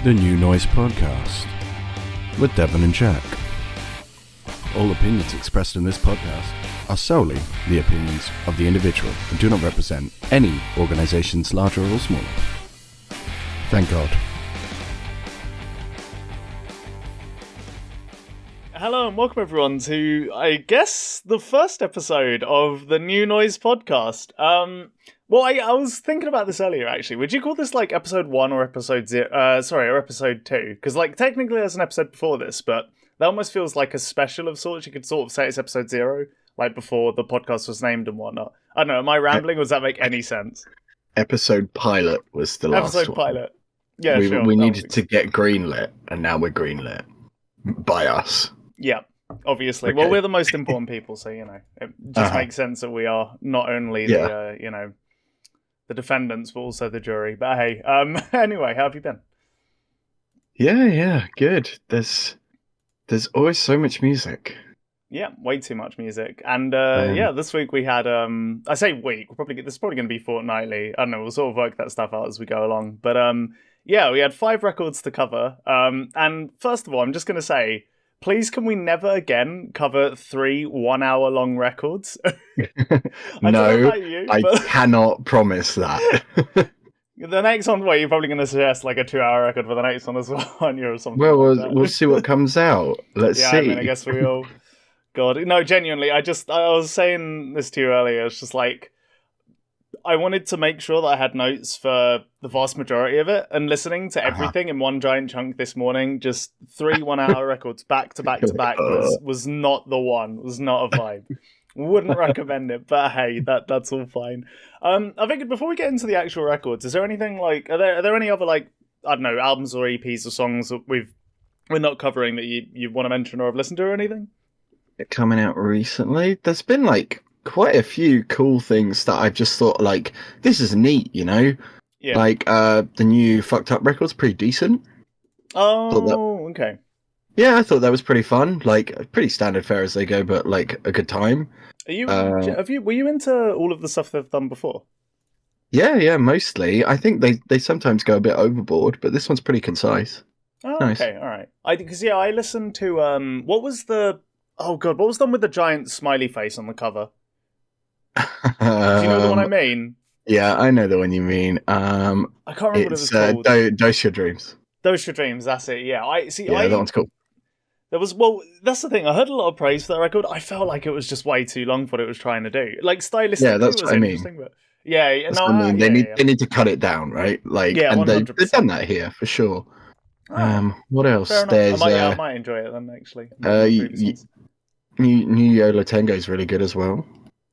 The New Noise Podcast with Devin and Jack. All opinions expressed in this podcast are solely the opinions of the individual and do not represent any organizations larger or smaller. Thank God. Hello and welcome everyone to, I guess, the first episode of the New Noise Podcast. I was thinking about this earlier, actually. Would you call this, like, episode 1 or episode 0? Or episode 2? Because, like, technically there's an episode before this, but that almost feels like a special of sorts. You could sort of say it's episode 0, like, before the podcast was named and whatnot. I don't know, am I rambling, or does that make any sense? Episode pilot was the last episode one. Pilot. Yeah, sure. We needed to get greenlit, and now we're greenlit. By us. Yeah, obviously. Okay. Well, we're the most important people, so, you know, it just makes sense that we are not only the, the defendants, but also the jury. But hey, anyway, how have you been? Yeah, good. There's always so much music. Yeah, way too much music. And this week we had, I say week, this is probably going to be fortnightly. I don't know, we'll sort of work that stuff out as we go along. But we had 5 records to cover. And first of all, I'm just going to say, please, can we never again cover 3 1-hour-long records? I cannot promise that. The next one, you're probably going to suggest like a 2-hour record for the next one as well, aren't you, or something? Well, like we'll see what comes out. Let's see. I mean, I guess we all... God, no, genuinely, I was saying this to you earlier, it's just like, I wanted to make sure that I had notes for the vast majority of it, and listening to everything in one giant chunk this morning, just 3 1-hour records back to back to back was not the one, was not a vibe. Wouldn't recommend it, but hey, that's all fine. I figured before we get into the actual records, is there anything like, are there any other, like, I don't know, albums or EPs or songs that we're not covering that you want to mention or have listened to or anything? Coming out recently, there's been like quite a few cool things that I've just thought like, this is neat, you know? Yeah. Like the new Fucked Up record's pretty decent. Oh, okay. Yeah, I thought that was pretty fun. Like pretty standard fare as they go, but like a good time. Are you? Were you into all of the stuff they've done before? Yeah, mostly. I think they sometimes go a bit overboard, but this one's pretty concise. Oh, nice. Okay, all right. I listened to what was the one with the giant smiley face on the cover? Do you know the one I mean? Yeah, I know the one you mean. I can't remember what it was called. Dose Your Dreams. Dose Your Dreams, that's it. Yeah, that one's cool. That's the thing. I heard a lot of praise for that record. I felt like it was just way too long for what it was trying to do. Like stylistically, yeah, that's it was what interesting, but that's what I mean. They need to cut it down, right? Like, yeah, and they've done that here for sure. What else? There's I might enjoy it then. Actually, New Yola Tango is really good as well.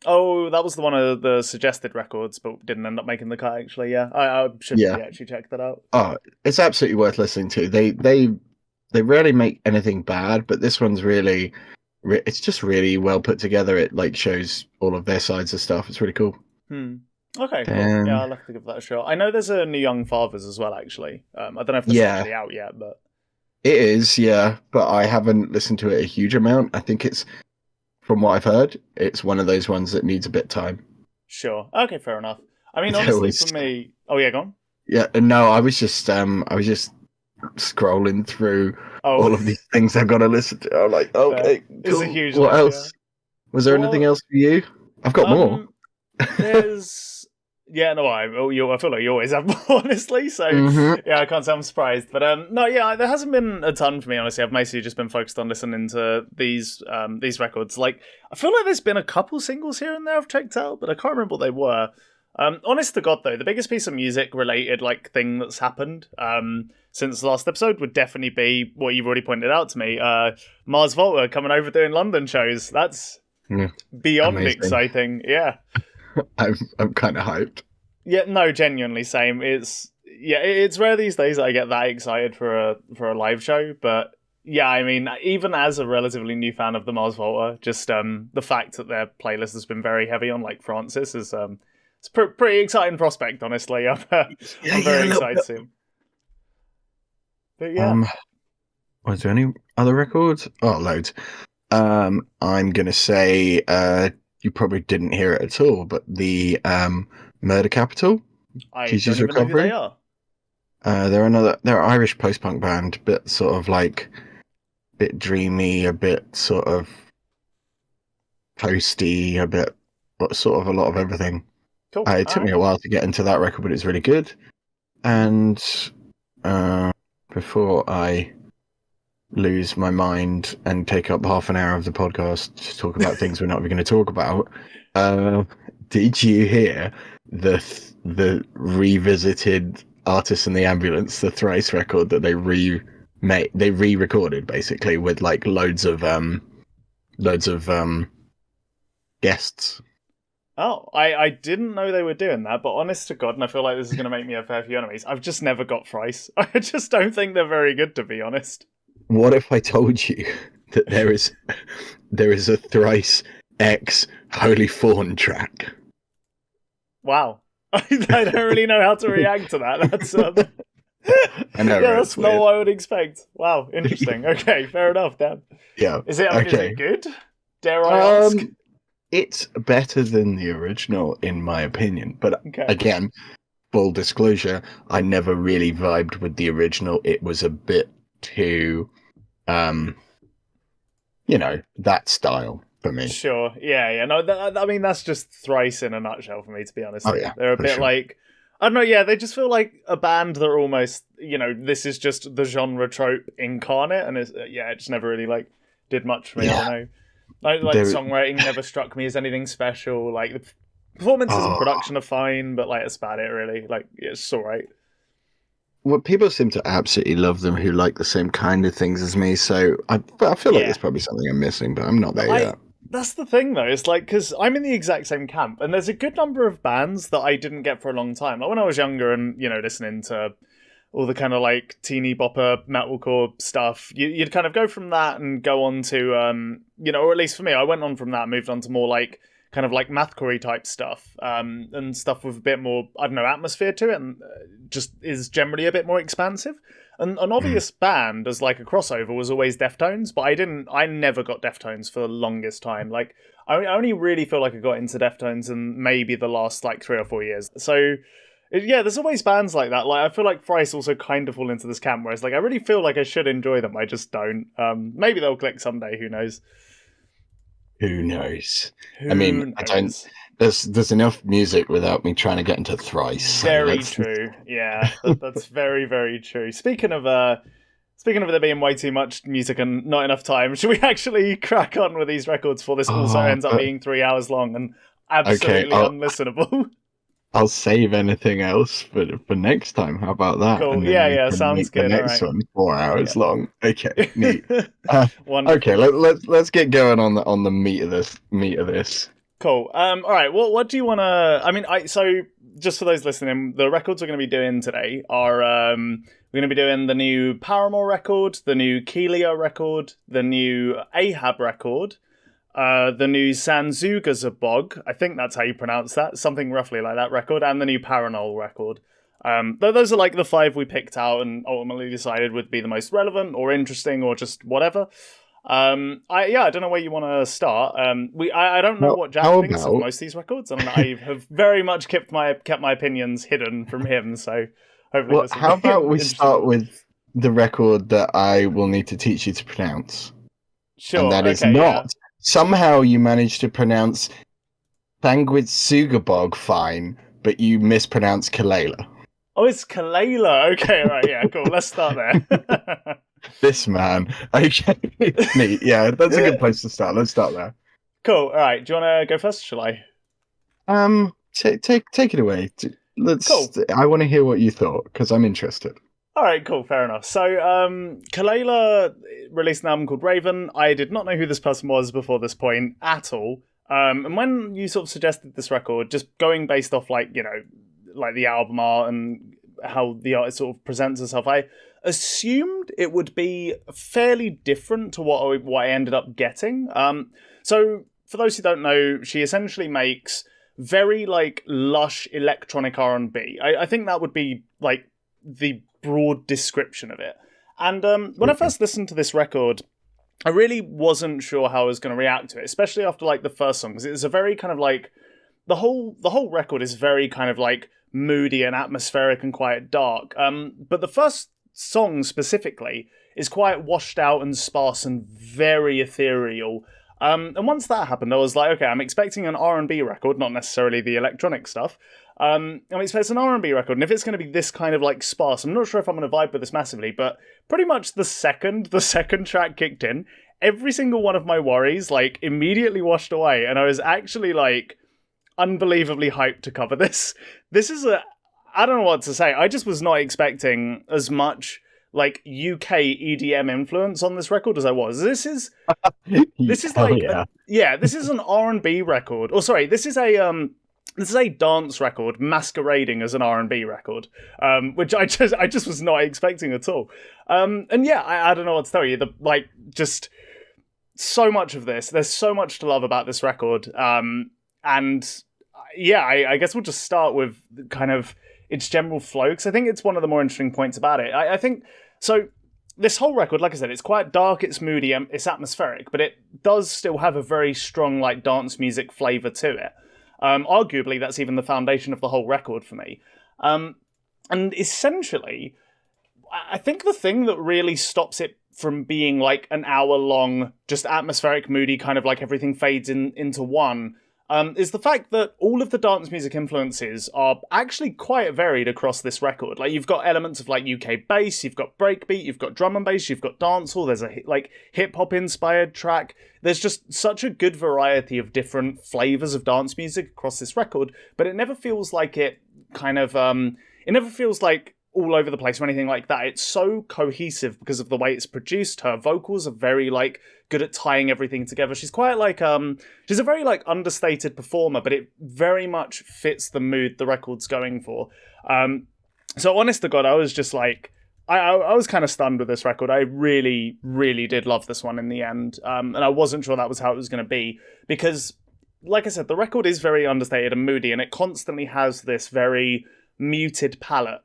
Oh, that was one of the suggested records, but didn't end up making the cut. Actually, yeah, I should actually check that out. Oh, it's absolutely worth listening to. They rarely make anything bad, but this one's really, it's just really well put together. It like shows all of their sides of stuff. It's really cool. Okay, cool. Yeah, I'll have to give that a shot. I know there's a new Young Fathers as well. Actually, I don't know if that's actually out yet, but it is. Yeah, but I haven't listened to it a huge amount. I think it's, from what I've heard, it's one of those ones that needs a bit of time. Sure. Okay, fair enough. I mean, honestly, for me... Oh, yeah, go on. Yeah, no, I was just scrolling through all of these things I've got to listen to. I'm like, okay, cool. It's a huge what else? Yeah. Was there anything else for you? I've got more. There's... Yeah, no, I feel like you always have more, honestly, so yeah, I can't say I'm surprised. But there hasn't been a ton for me, honestly. I've mostly just been focused on listening to these records. Like, I feel like there's been a couple singles here and there I've checked out, but I can't remember what they were. Honest to God, though, the biggest piece of music-related like thing that's happened since the last episode would definitely be what you've already pointed out to me. Mars Volta coming over doing London shows. That's beyond exciting. Yeah. I'm kind of hyped. Yeah, no, genuinely same. It's rare these days that I get that excited for a live show, but yeah, I mean, even as a relatively new fan of the Mars Volta, just the fact that their playlist has been very heavy on like Francis is it's a pretty exciting prospect, honestly. I'm very excited to see him. But yeah. Was there any other records? Oh, loads. I'm gonna say you probably didn't hear it at all, but the Murder Capital, I don't even know who they are. They're an Irish post-punk band, bit sort of like, bit dreamy, a bit sort of posty, a bit, but sort of a lot of everything. Cool. It took me a while to get into that record, but it's really good. And before I lose my mind and take up half an hour of the podcast to talk about things we're not even going to talk about, did you hear the revisited Artists in the Ambulance, the Thrice record that they re-recorded basically with like loads of guests? Oh, I didn't know they were doing that, but honest to God, and I feel like this is going to make me a fair few enemies, I've just never got Thrice. I just don't think they're very good, to be honest. What if I told you that there is a Thrice X Holy Fawn track? Wow. I don't really know how to react to that. That's I know, yeah, that's not what I would expect. Wow, interesting. Okay, fair enough, Dan. Yeah. Is it good? Dare I ask? It's better than the original, in my opinion. But again, full disclosure, I never really vibed with the original. It was a bit too, that style for me. Sure. Yeah. No, I mean, that's just Thrice in a nutshell for me, to be honest. Oh, yeah, they're a bit like, I don't know, yeah, they just feel like a band that are almost, this is just the genre trope incarnate, and it just never really, did much for me, I don't know. Like songwriting never struck me as anything special, like, the performances and production are fine, but, that's about it, really. It's alright. Well, people seem to absolutely love them who like the same kind of things as me, so I feel like there's probably something I'm missing, but I'm not there yet. That's the thing, though. It's because I'm in the exact same camp, and there's a good number of bands that I didn't get for a long time. Like when I was younger and, listening to all the kind of teeny bopper metalcore stuff, you'd kind of go from that and go on to, or at least for me, I went on from that, moved on to more kind of mathcore type stuff, and stuff with a bit more, I don't know, atmosphere to it, and just is generally a bit more expansive. And an obvious band as a crossover was always Deftones, but I never got Deftones for the longest time. I only really feel like I got into Deftones in maybe the last 3 or 4 years. So yeah, there's always bands like that. I feel like Thrice also kind of fall into this camp, whereas I really feel like I should enjoy them, I just don't. Maybe they'll click someday, who knows? Who knows? I mean, I don't. There's enough music without me trying to get into Thrice. Very true. Yeah, that's very, very true. Speaking of there being way too much music and not enough time, should we actually crack on with these records before this also ends up being 3 hours long and absolutely unlistenable? I'll save anything else for next time. How about that? Cool. Yeah, sounds good. The next one 4 hours long. Okay, neat. Okay, let's get going on the meat of this. Cool. All right. Well, what do you want to? I mean, so just for those listening, the records we're going to be doing today are we're going to be doing the new Paramore record, the new Kelela record, the new Ahab record, the new Sanguisungboggaggga, I think that's how you pronounce that, something roughly like that record, and the new Parannoul record. Those are the 5 we picked out and ultimately decided would be the most relevant or interesting or just whatever. I don't know where you want to start. I don't know what Jack thinks of most of these records, and I have very much kept my opinions hidden from him. So hopefully, how about we start with the record that I will need to teach you to pronounce? Sure, and that is not. Yeah. Somehow you managed to pronounce Sanguisugabogg fine, but you mispronounced Kelela. Oh, it's Kelela. Okay, all right, yeah, cool. Let's start there. This man. Okay, neat. Yeah, that's a good place to start. Let's start there. Cool. All right. Do you want to go first? Shall I? Take it away. Cool. I want to hear what you thought because I'm interested. All right, cool, fair enough. So, Kelela released an album called Raven. I did not know who this person was before this point at all. And when you sort of suggested this record, just going based off the album art and how the artist sort of presents herself, I assumed it would be fairly different to what I ended up getting. So for those who don't know, she essentially makes very lush electronic R&B. I think that would be the broad description of it. And when I first listened to this record, I really wasn't sure how I was going to react to it, especially after the first song, because it was a very kind of the whole record is very kind of moody and atmospheric and quite dark. But the first song specifically is quite washed out and sparse and very ethereal. And once that happened, I was like, okay, I'm expecting an R&B record, not necessarily the electronic stuff. I'm expecting an R&B record, and if it's going to be this kind of like sparse, I'm not sure if I'm going to vibe with this massively, but pretty much the second track kicked in, every single one of my worries like immediately washed away, and I was actually like unbelievably hyped to cover this. I don't know what to say. I just was not expecting as much like UK EDM influence on this record as I was. This is like this is an R&B record. Or sorry, this is a dance record masquerading as an R&B record, which I just was not expecting at all. And yeah, I don't know what to tell you. Just so much of this. There's so much to love about this record. And yeah, I guess we'll just start with kind of its general flow, because I think it's one of the more interesting points about it. I think so. This whole record, like I said, it's quite dark, it's moody, it's atmospheric, but it does still have a very strong like dance music flavour to it. Arguably, that's even the foundation of the whole record for me. And essentially, I think the thing that really stops it from being like an hour-long, just atmospheric, moody, kind of like everything fades into one, is the fact that all of the dance music influences are actually quite varied across this record. Like, you've got elements of like UK bass, you've got breakbeat, you've got drum and bass, you've got dancehall, there's a like hip-hop inspired track. There's just such a good variety of different flavors of dance music across this record, but it never feels like it never feels like all over the place or anything like that. It's so cohesive because of the way it's produced. Her vocals are very like good at tying everything together. She's quite like she's a very like understated performer, but it very much fits the mood the record's going for. So honest to God, I was just like I was kind of stunned with this record. I really, really did love this one in the end. And I wasn't sure that was how it was going to be, because like I said, the record is very understated and moody, and it constantly has this very muted palette.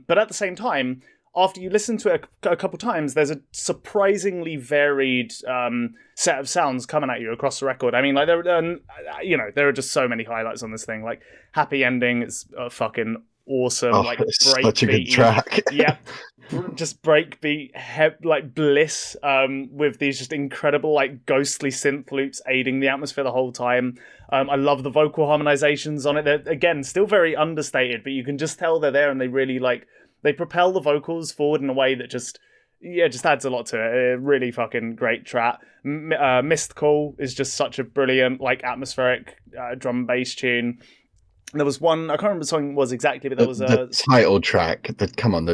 But at the same time, after you listen to it a couple times, there's a surprisingly varied set of sounds coming at you across the record. I mean, like there are just so many highlights on this thing. Like Happy Ending is fucking awesome. Like it's such a good track. Yeah, just breakbeat, like Bliss, with these just incredible like ghostly synth loops aiding the atmosphere the whole time. I love the vocal harmonizations on it. They're, again, still very understated, but you can just tell they're there, and they really they propel the vocals forward in a way that just adds a lot to it. A really fucking great track. Missed Call is just such a brilliant like atmospheric drum and bass tune. There was one, I can't remember what the song was exactly, but there was the title track. The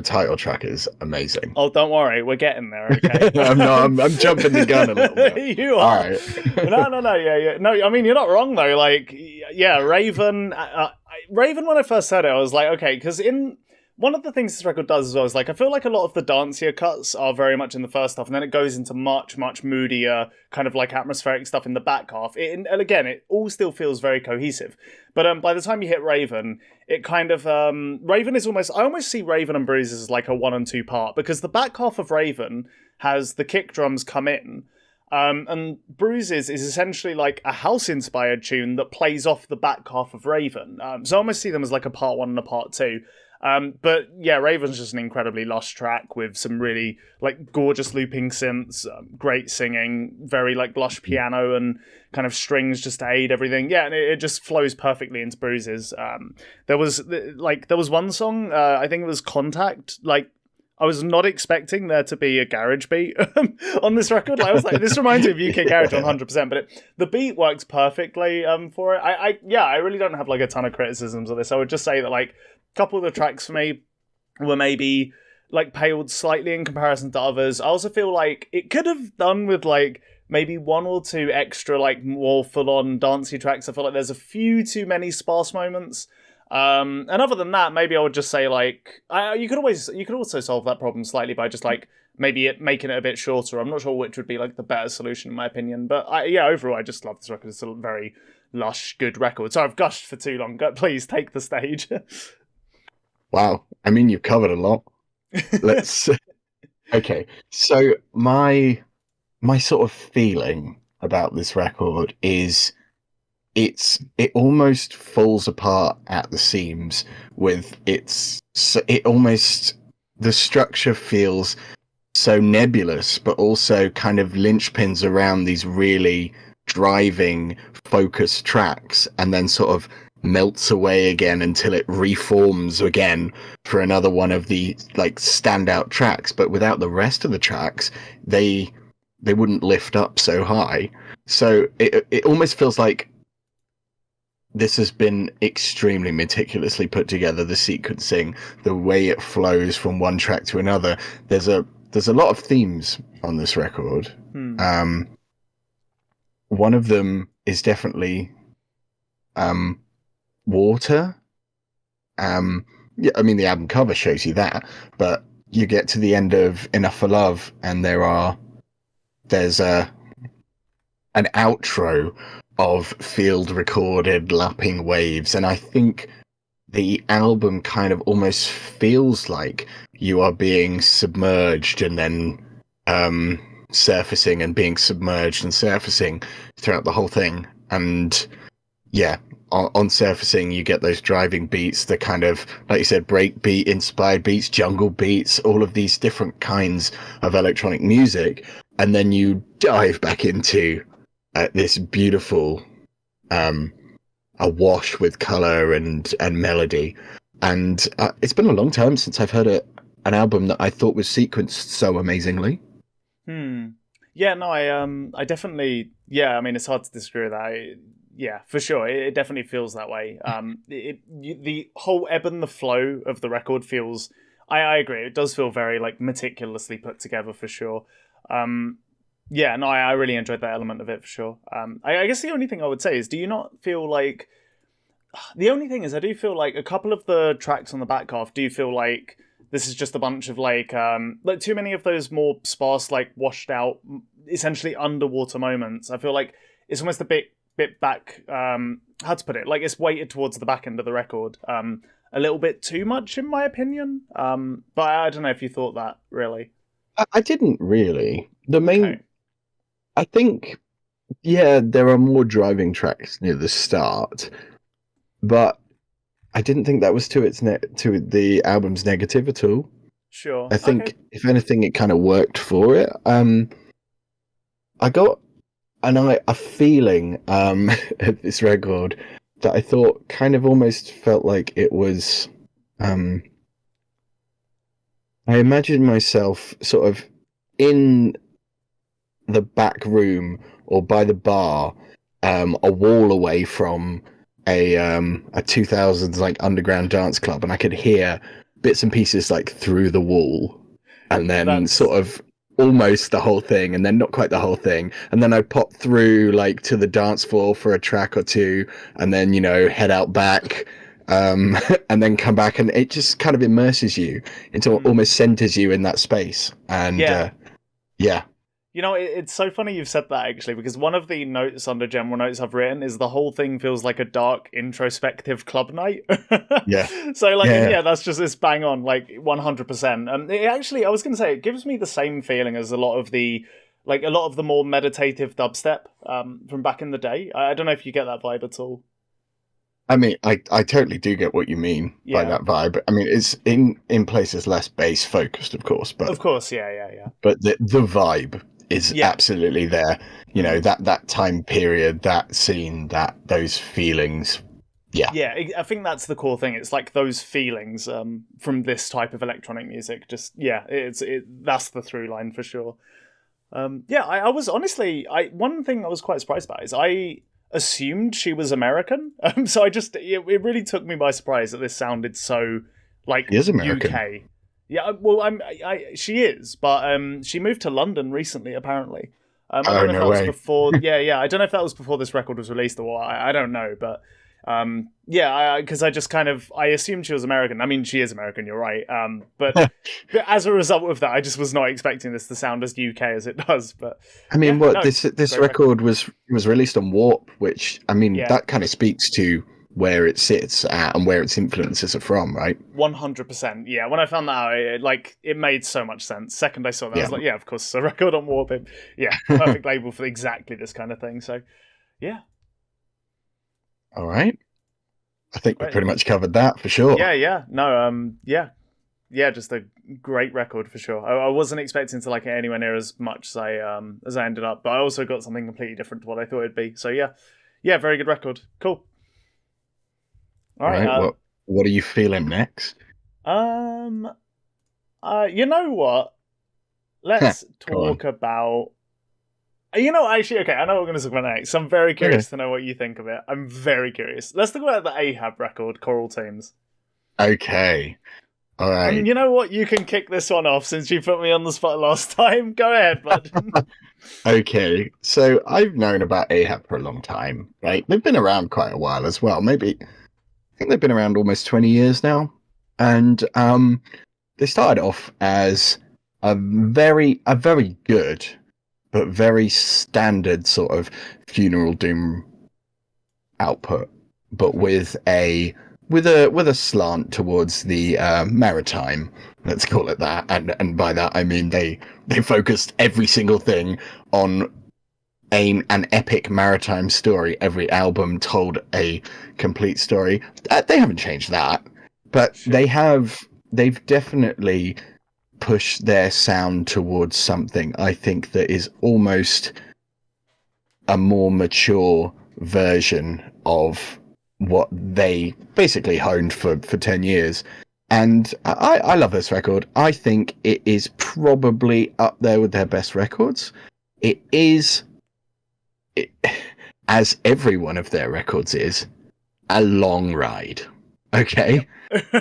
title track is amazing. Oh, don't worry, we're getting there. Okay, I'm jumping the gun a little bit. You are. All right. No, yeah. No, I mean, you're not wrong though. Like, yeah, Raven. Raven. When I first heard it, I was like, okay, because in one of the things this record does as well is like I feel like a lot of the dancier cuts are very much in the first half, and then it goes into much moodier kind of like atmospheric stuff in the back half. And again, it all still feels very cohesive. But by the time you hit Raven, it kind of Raven is almost, I almost see Raven and Bruises as like a 1 and 2 part, because the back half of Raven has the kick drums come in. And Bruises is essentially like a house-inspired tune that plays off the back half of Raven. So I almost see them as like a part 1 and a part 2. But yeah, Raven's just an incredibly lush track with some really like gorgeous looping synths, great singing, very like lush piano and kind of strings just to aid everything. Yeah, and it just flows perfectly into Bruises. There was one song, I think it was Contact. Like, I was not expecting there to be a garage beat on this record. I was like, this reminds me of UK garage 100%, but the beat works perfectly for it. I really don't have like a ton of criticisms of this. I would just say that like a couple of the tracks for me were maybe like paled slightly in comparison to others. I also feel like it could have done with like maybe 1 or 2 extra like more full-on dancey tracks. I feel like there's a few too many sparse moments. And other than that, maybe I would just say like you could also solve that problem slightly by just like maybe making it a bit shorter. I'm not sure which would be like the better solution in my opinion, but overall I just love this record. It's a very lush, good record. So I've gushed for too long. Please take the stage. Wow, I mean, you've covered a lot. Let's okay. So my sort of feeling about this record is it almost falls apart at the seams with it almost, the structure feels so nebulous, but also kind of linchpins around these really driving focused tracks, and then sort of melts away again until it reforms again for another one of the like standout tracks. But without the rest of the tracks, they wouldn't lift up so high. So it almost feels like this has been extremely meticulously put together, the sequencing, the way it flows from one track to another. There's a lot of themes on this record. One of them is definitely water. Yeah, I mean, the album cover shows you that, but you get to the end of Enough for Love, and there's an outro of field recorded lapping waves, and I think the album kind of almost feels like you are being submerged and then surfacing and being submerged and surfacing throughout the whole thing. And yeah, on surfacing you get those driving beats, the kind of, like you said, break beat inspired beats, jungle beats, all of these different kinds of electronic music, and then you dive back into this beautiful awash with color and melody. And it's been a long time since I've heard an album that I thought was sequenced so amazingly. Yeah, no, I definitely, yeah, I mean, it's hard to disagree with that. Yeah, for sure, it definitely feels that way. The whole ebb and the flow of the record feels, I agree, it does feel very like meticulously put together for sure. Yeah, no, I really enjoyed that element of it for sure. I guess the only thing I would say is, do you not feel like, the only thing is, I do feel like a couple of the tracks on the back half do feel like this is just a bunch of like too many of those more sparse, like washed out, essentially underwater moments. I feel like it's almost a bit back, how to put it, like it's weighted towards the back end of the record, a little bit too much in my opinion. But I don't know if you thought that really. I didn't really. The main, Okay. I think, yeah, there are more driving tracks near the start, but I didn't think that was to the album's negative at all. Sure. I think, okay. if anything, it kind of worked for it. I got a feeling at this record that I thought kind of almost felt like it was. I imagined myself sort of in the back room or by the bar, a wall away from a 2000s like underground dance club, and I could hear bits and pieces like through the wall, and then sort of almost the whole thing, and then not quite the whole thing, and then I'd pop through like to the dance floor for a track or two, and then head out back, and then come back, and it just kind of immerses you into almost centers you in that space. And yeah. It's so funny you've said that, actually, because one of the notes under general notes I've written is the whole thing feels like a dark, introspective club night. Yeah. So, that's just this bang on, like, 100%. It actually, I was going to say, it gives me the same feeling as a lot of the more meditative dubstep from back in the day. I don't know if you get that vibe at all. I mean, I totally do get what you mean by that vibe. I mean, it's in places less bass focused, of course, but of course, yeah. But the vibe is absolutely there. That time period, that scene, those feelings. Yeah, I think that's the core thing. It's like those feelings from this type of electronic music. Just that's the through line for sure. I was honestly, one thing I was quite surprised about is I assumed she was American. So it really took me by surprise that this sounded so like she is American. UK. Yeah, well, she is, but she moved to London recently, apparently. I don't know if that was before. Yeah. I don't know if that was before this record was released or what. I don't know, but because I just I assumed she was American. I mean, she is American. You're right. But as a result of that, I just was not expecting this to sound as UK as it does. But I mean, this record was released on Warp, which I mean that kind of speaks to where it sits at and where its influences are from, right? 100%. Yeah, when I found that out, it made so much sense. Second I saw that, I was like, yeah, of course, it's a record on Warp. Yeah, perfect label for exactly this kind of thing. So, yeah. All right. I think we've Right. pretty much covered that for sure. Yeah. No, yeah, just a great record for sure. I wasn't expecting to like it anywhere near as much as I ended up, but I also got something completely different to what I thought it'd be. So yeah, very good record. Cool. All All right. right. What are you feeling next? Um. You know what? Heh, Let's go on. talk about. Actually, okay, I know what we're going to talk about next. So I'm very curious Okay. to know what you think of it. I'm very curious. Let's talk about the Ahab record, Choral Tunes. Okay. All And right. you know what? You can kick this one off since you put me on the spot last time. Go ahead, bud. Okay. So I've known about Ahab for a long time, right? They've been around quite a while as well. Maybe I think they've been around almost 20 years now. And they started off as a very good but very standard sort of funeral doom output, but with a slant towards the maritime, let's call it that. And by that I mean they focused every single thing on an epic maritime story. Every album told a complete story. They haven't changed that, but Sure. they've definitely pushed their sound towards something I think that is almost a more mature version of what they basically honed for 10 years. And I love this record. I think it is probably up there with their best records. It is, as every one of their records is, a long ride. Okay?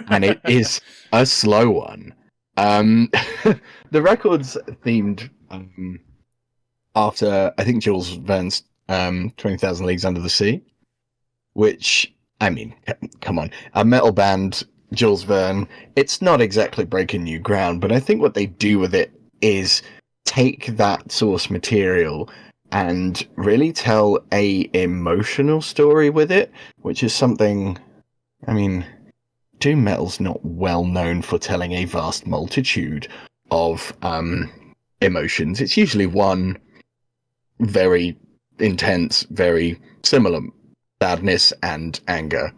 And it is a slow one. The record's themed after, I think, Jules Verne's 20,000 Leagues Under the Sea, which, I mean, come on, a metal band, Jules Verne, it's not exactly breaking new ground, but I think what they do with it is take that source material and really tell a emotional story with it, which is something, I mean, doom metal's not well known for telling a vast multitude of emotions. It's usually one very intense, very similar sadness and anger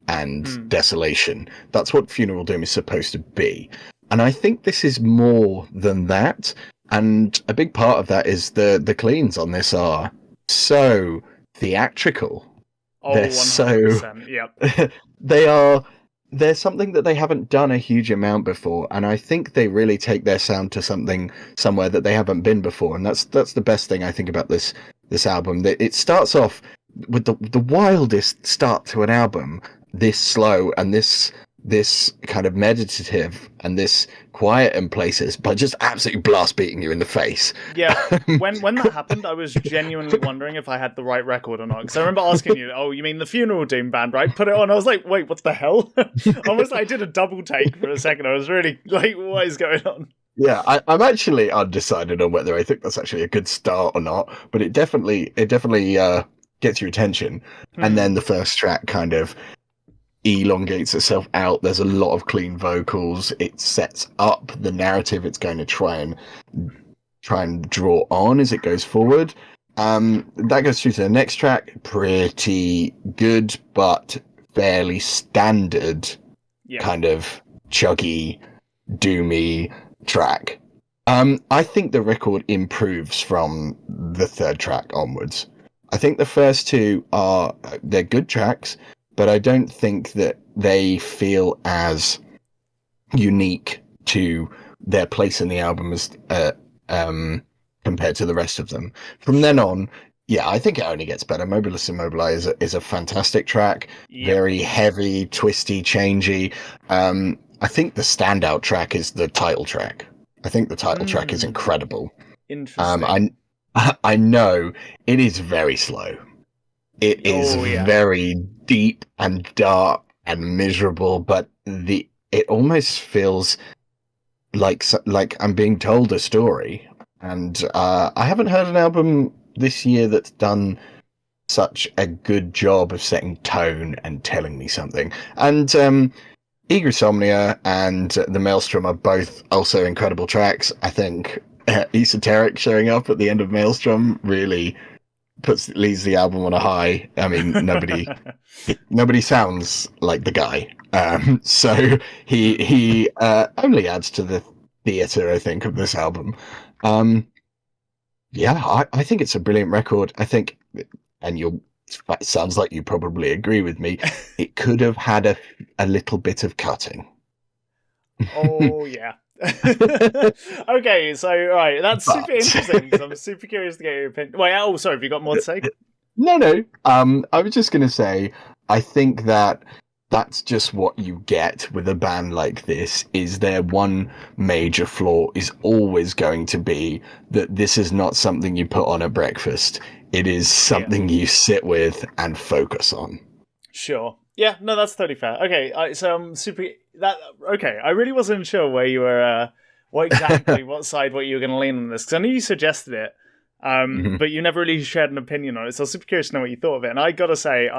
and desolation. That's what Funeral Doom is supposed to be. And I think this is more than that. And a big part of that is the cleans on this are so theatrical. Oh, They're 100%. Yep. they're something that they haven't done a huge amount before, and I think they really take their sound to somewhere that they haven't been before, and that's the best thing I think about this album. That it starts off with the wildest start to an album, this slow and this kind of meditative and this quiet in places, but just absolutely blast beating you in the face. Yeah, when that happened, I was genuinely wondering if I had the right record or not. Because I remember asking you, "Oh, you mean the Funeral Doom band, right?" Put it on. I was like, "Wait, what the hell?" Almost like I did a double take for a second. I was really like, "What is going on?" Yeah, I'm actually undecided on whether I think that's actually a good start or not, but it definitely gets your attention. And then the first track kind of elongates itself out. There's a lot of clean vocals. It sets up the narrative it's going to try and draw on as it goes forward. That goes through to the next track. Pretty good, but fairly standard kind of chuggy, doomy track. I think the record improves from the third track onwards. I think the first two they're good tracks, but I don't think that they feel as unique to their place in the album as compared to the rest of them. From then on, yeah, I think it only gets better. Mobilis Immobile is a fantastic track, very heavy, twisty, changey. I think the standout track is the title track. I think the title track is incredible. Interesting. I know it is very slow. It is very deep and dark and miserable, but it almost feels like I'm being told a story. And I haven't heard an album this year that's done such a good job of setting tone and telling me something. And Egressomnia and The Maelstrom are both also incredible tracks. I think Esoteric showing up at the end of Maelstrom really leaves the album on a high. I mean, nobody sounds like the guy. So he only adds to the theatre, I think, of this album. Yeah, I think it's a brilliant record. I think, and it sounds like you probably agree with me, it could have had a little bit of cutting. Oh, yeah. Okay, so, right, that's super interesting, because I'm super curious to get your opinion. Wait, sorry, have you got more to say? No. I was just going to say, I think that that's just what you get with a band like this, is their one major flaw is always going to be that this is not something you put on at breakfast. It is something you sit with and focus on. Sure. Yeah, no, that's totally fair. Okay, so I'm super... Okay, I really wasn't sure where you were... what side, what you were going to lean on this, because I knew you suggested it, but you never really shared an opinion on it, so I was super curious to know what you thought of it. And I gotta say,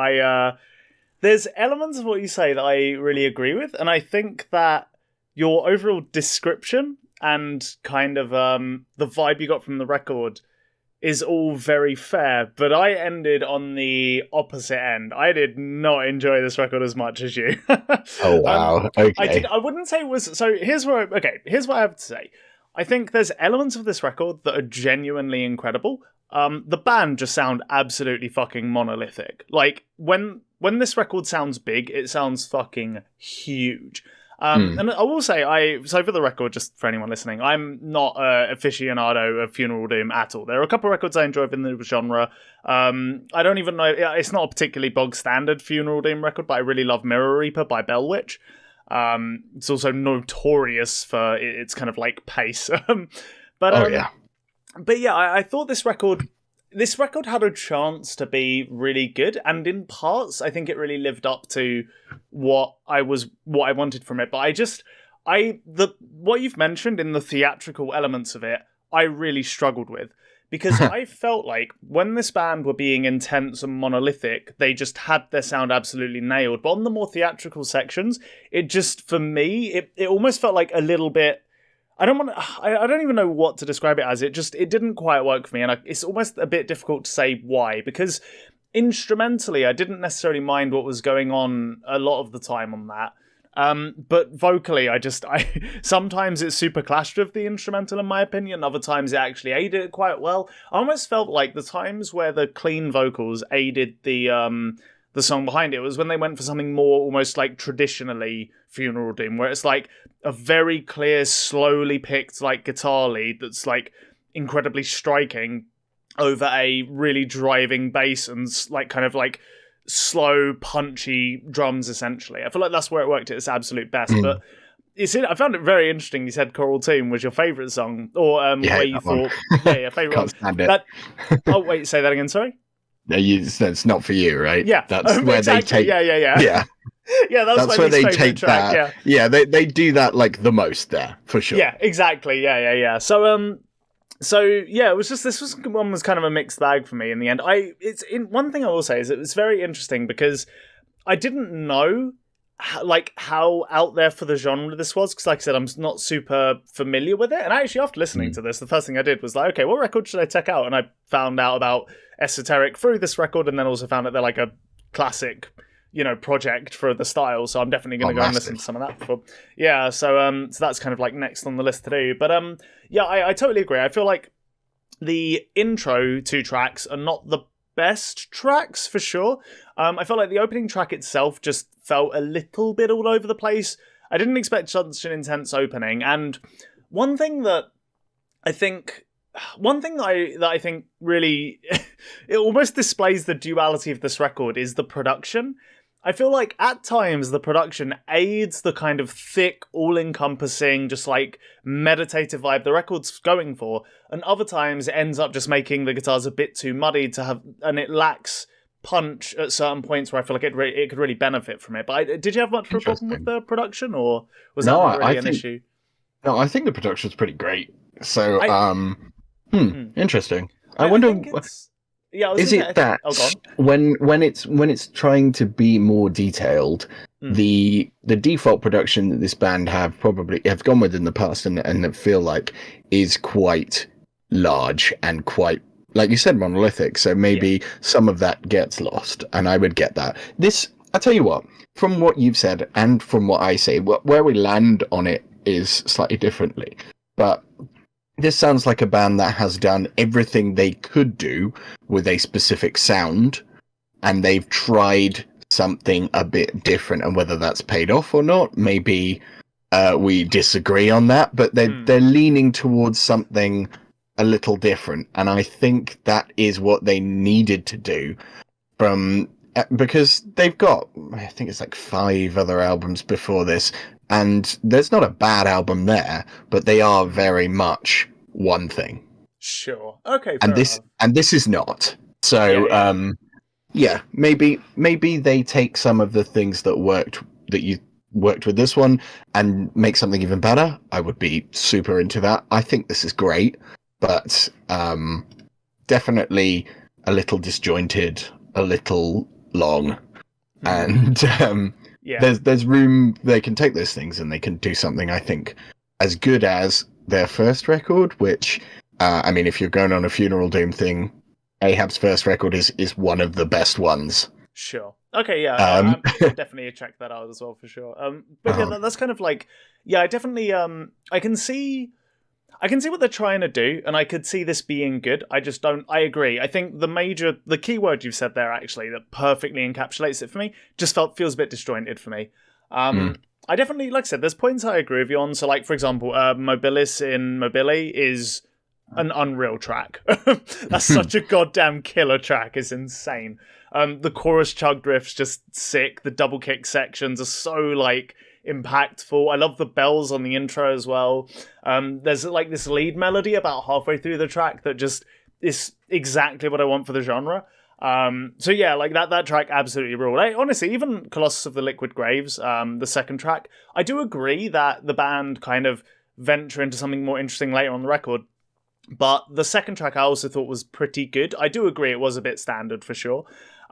there's elements of what you say that I really agree with, and I think that your overall description and kind of the vibe you got from the record is all very fair, but I ended on the opposite end. I did not enjoy this record as much as you. Oh, wow. Okay. I wouldn't say it was... So here's what I have to say. I think there's elements of this record that are genuinely incredible. The band just sound absolutely fucking monolithic. Like, when this record sounds big, it sounds fucking huge. And I will say, so for the record, just for anyone listening, I'm not an aficionado of Funeral Doom at all. There are a couple of records I enjoy in the genre. I don't even know, it's not a particularly bog standard Funeral Doom record, but I really love Mirror Reaper by Bell Witch. It's also notorious for its kind of like pace. But yeah, I thought this record had a chance to be really good, and in parts, I think it really lived up to what I wanted from it. But what you've mentioned in the theatrical elements of it, I really struggled with, because I felt like when this band were being intense and monolithic, they just had their sound absolutely nailed. But on the more theatrical sections, it just, for me, it almost felt like a little bit... I don't even know what to describe it as. It didn't quite work for me, and it's almost a bit difficult to say why, because instrumentally, I didn't necessarily mind what was going on a lot of the time on that. But vocally, sometimes it's super clashed with the instrumental, in my opinion. Other times it actually aided it quite well. I almost felt like the times where the clean vocals aided the song behind it was when they went for something more almost like traditionally Funeral Doom, where it's like a very clear, slowly picked like guitar lead that's like incredibly striking over a really driving bass and like kind of like slow, punchy drums, essentially. I feel like that's where it worked at its absolute best. But I found it very interesting. You said Coral Tomb was your favourite song, or where you thought, your favourite one. Stand it. Oh, wait, say that again, sorry? No, that's not for you, right? Yeah, that's where exactly. they take. Yeah. Yeah, that's where they take track, that. Yeah, they do that like the most there for sure. Yeah, exactly. Yeah. So yeah, it was just this one was kind of a mixed bag for me in the end. One thing I will say is it was very interesting because I didn't know how out there for the genre this was, because like I said, I'm not super familiar with it. And actually, after listening to this, the first thing I did was like, okay, what record should I check out? And I found out about Esoteric through this record, and then also found that they're like a classic, project for the style. So I'm definitely going to go and listen to some of that before. Yeah, so that's kind of like next on the list to do. But yeah, I totally agree. I feel like the intro 2 tracks are not the best tracks for sure. I felt like the opening track itself just felt a little bit all over the place. I didn't expect such an intense opening, and one thing that I think really it almost displays the duality of this record is the production. I feel like at times the production aids the kind of thick, all-encompassing, just like meditative vibe the record's going for, and other times it ends up just making the guitars a bit too muddy and it lacks punch at certain points where I feel like it could really benefit from it. But did you have much of a problem with the production, or was that not really an issue? No, I think the production's pretty great. So, interesting. I wonder. Is it that when it's trying to be more detailed, the default production that this band have gone with in the past and that feel like is quite large and quite like you said, monolithic. So maybe some of that gets lost, and I would get that. I tell you what, from what you've said and from what I say, where we land on it is slightly differently. But this sounds like a band that has done everything they could do with a specific sound, and they've tried something a bit different, and whether that's paid off or not, maybe we disagree on that, but they're leaning towards something a little different, and I think that is what they needed to do because they've got, I think it's like 5 other albums before this, and there's not a bad album there, but they are very much one thing. Sure. Okay. And this is not. So maybe they take some of the things that you worked with this one and make something even better. I would be super into that. I think this is great, but definitely a little disjointed, a little long, and there's room. They can take those things and they can do something, I think, as good as their first record, which I mean, if you're going on a Funeral Doom thing, Ahab's first record is one of the best ones. Sure. Okay, yeah, I'll definitely check that out as well for sure. But yeah, that's kind of like, I definitely, I can see what they're trying to do, and I could see this being good. I agree. I think the key word you've said there actually that perfectly encapsulates it for me just feels a bit disjointed for me. I definitely, like I said, there's points I agree with you on. So, like, for example, Mobilis in Mobili is an unreal track. That's such a goddamn killer track. It's insane. The chorus chug riff's just sick. The double kick sections are so, like, impactful. I love the bells on the intro as well. There's, like, this lead melody about halfway through the track that just is exactly what I want for the genre. So yeah, like that track absolutely ruled. Honestly, even Colossus of the Liquid Graves, the second track, I do agree that the band kind of venture into something more interesting later on the record. But the second track I also thought was pretty good. I do agree it was a bit standard for sure.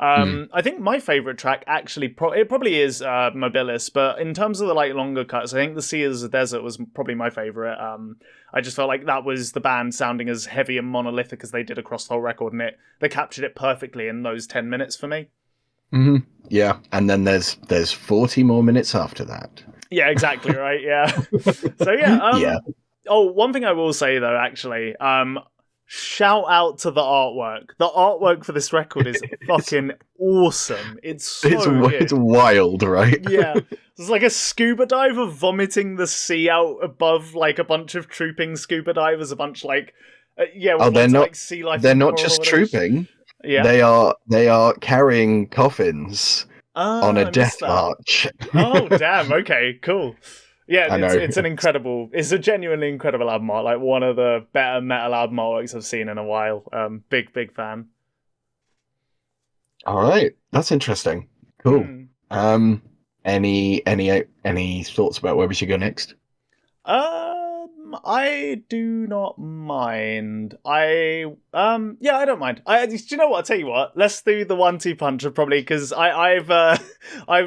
I think my favourite track actually, it probably is Mobilis, but in terms of the like longer cuts, I think The Sea is a Desert was probably my favourite. I just felt like that was the band sounding as heavy and monolithic as they did across the whole record, and they captured it perfectly in those 10 minutes for me. Mm-hmm. Yeah, and then there's 40 more minutes after that. Yeah, exactly, right, yeah. So yeah, Oh, one thing I will say though, actually, shout out to the artwork. The artwork for this record is fucking awesome. It's good. It's wild, right? Yeah. It's like a scuba diver vomiting the sea out above like a bunch of trooping scuba divers, a bunch like they're not like sea life. They're not just trooping. Yeah. They are carrying coffins on a death march. Oh, damn. Okay, cool. Yeah, it's it's a genuinely incredible album art, like one of the better metal album artworks I've seen in a while. Big fan. All right, that's interesting. Cool. Any thoughts about where we should go next? I do not mind. I don't mind. Do you know what? I'll tell you what. Let's do the 1-2 puncher probably, because I've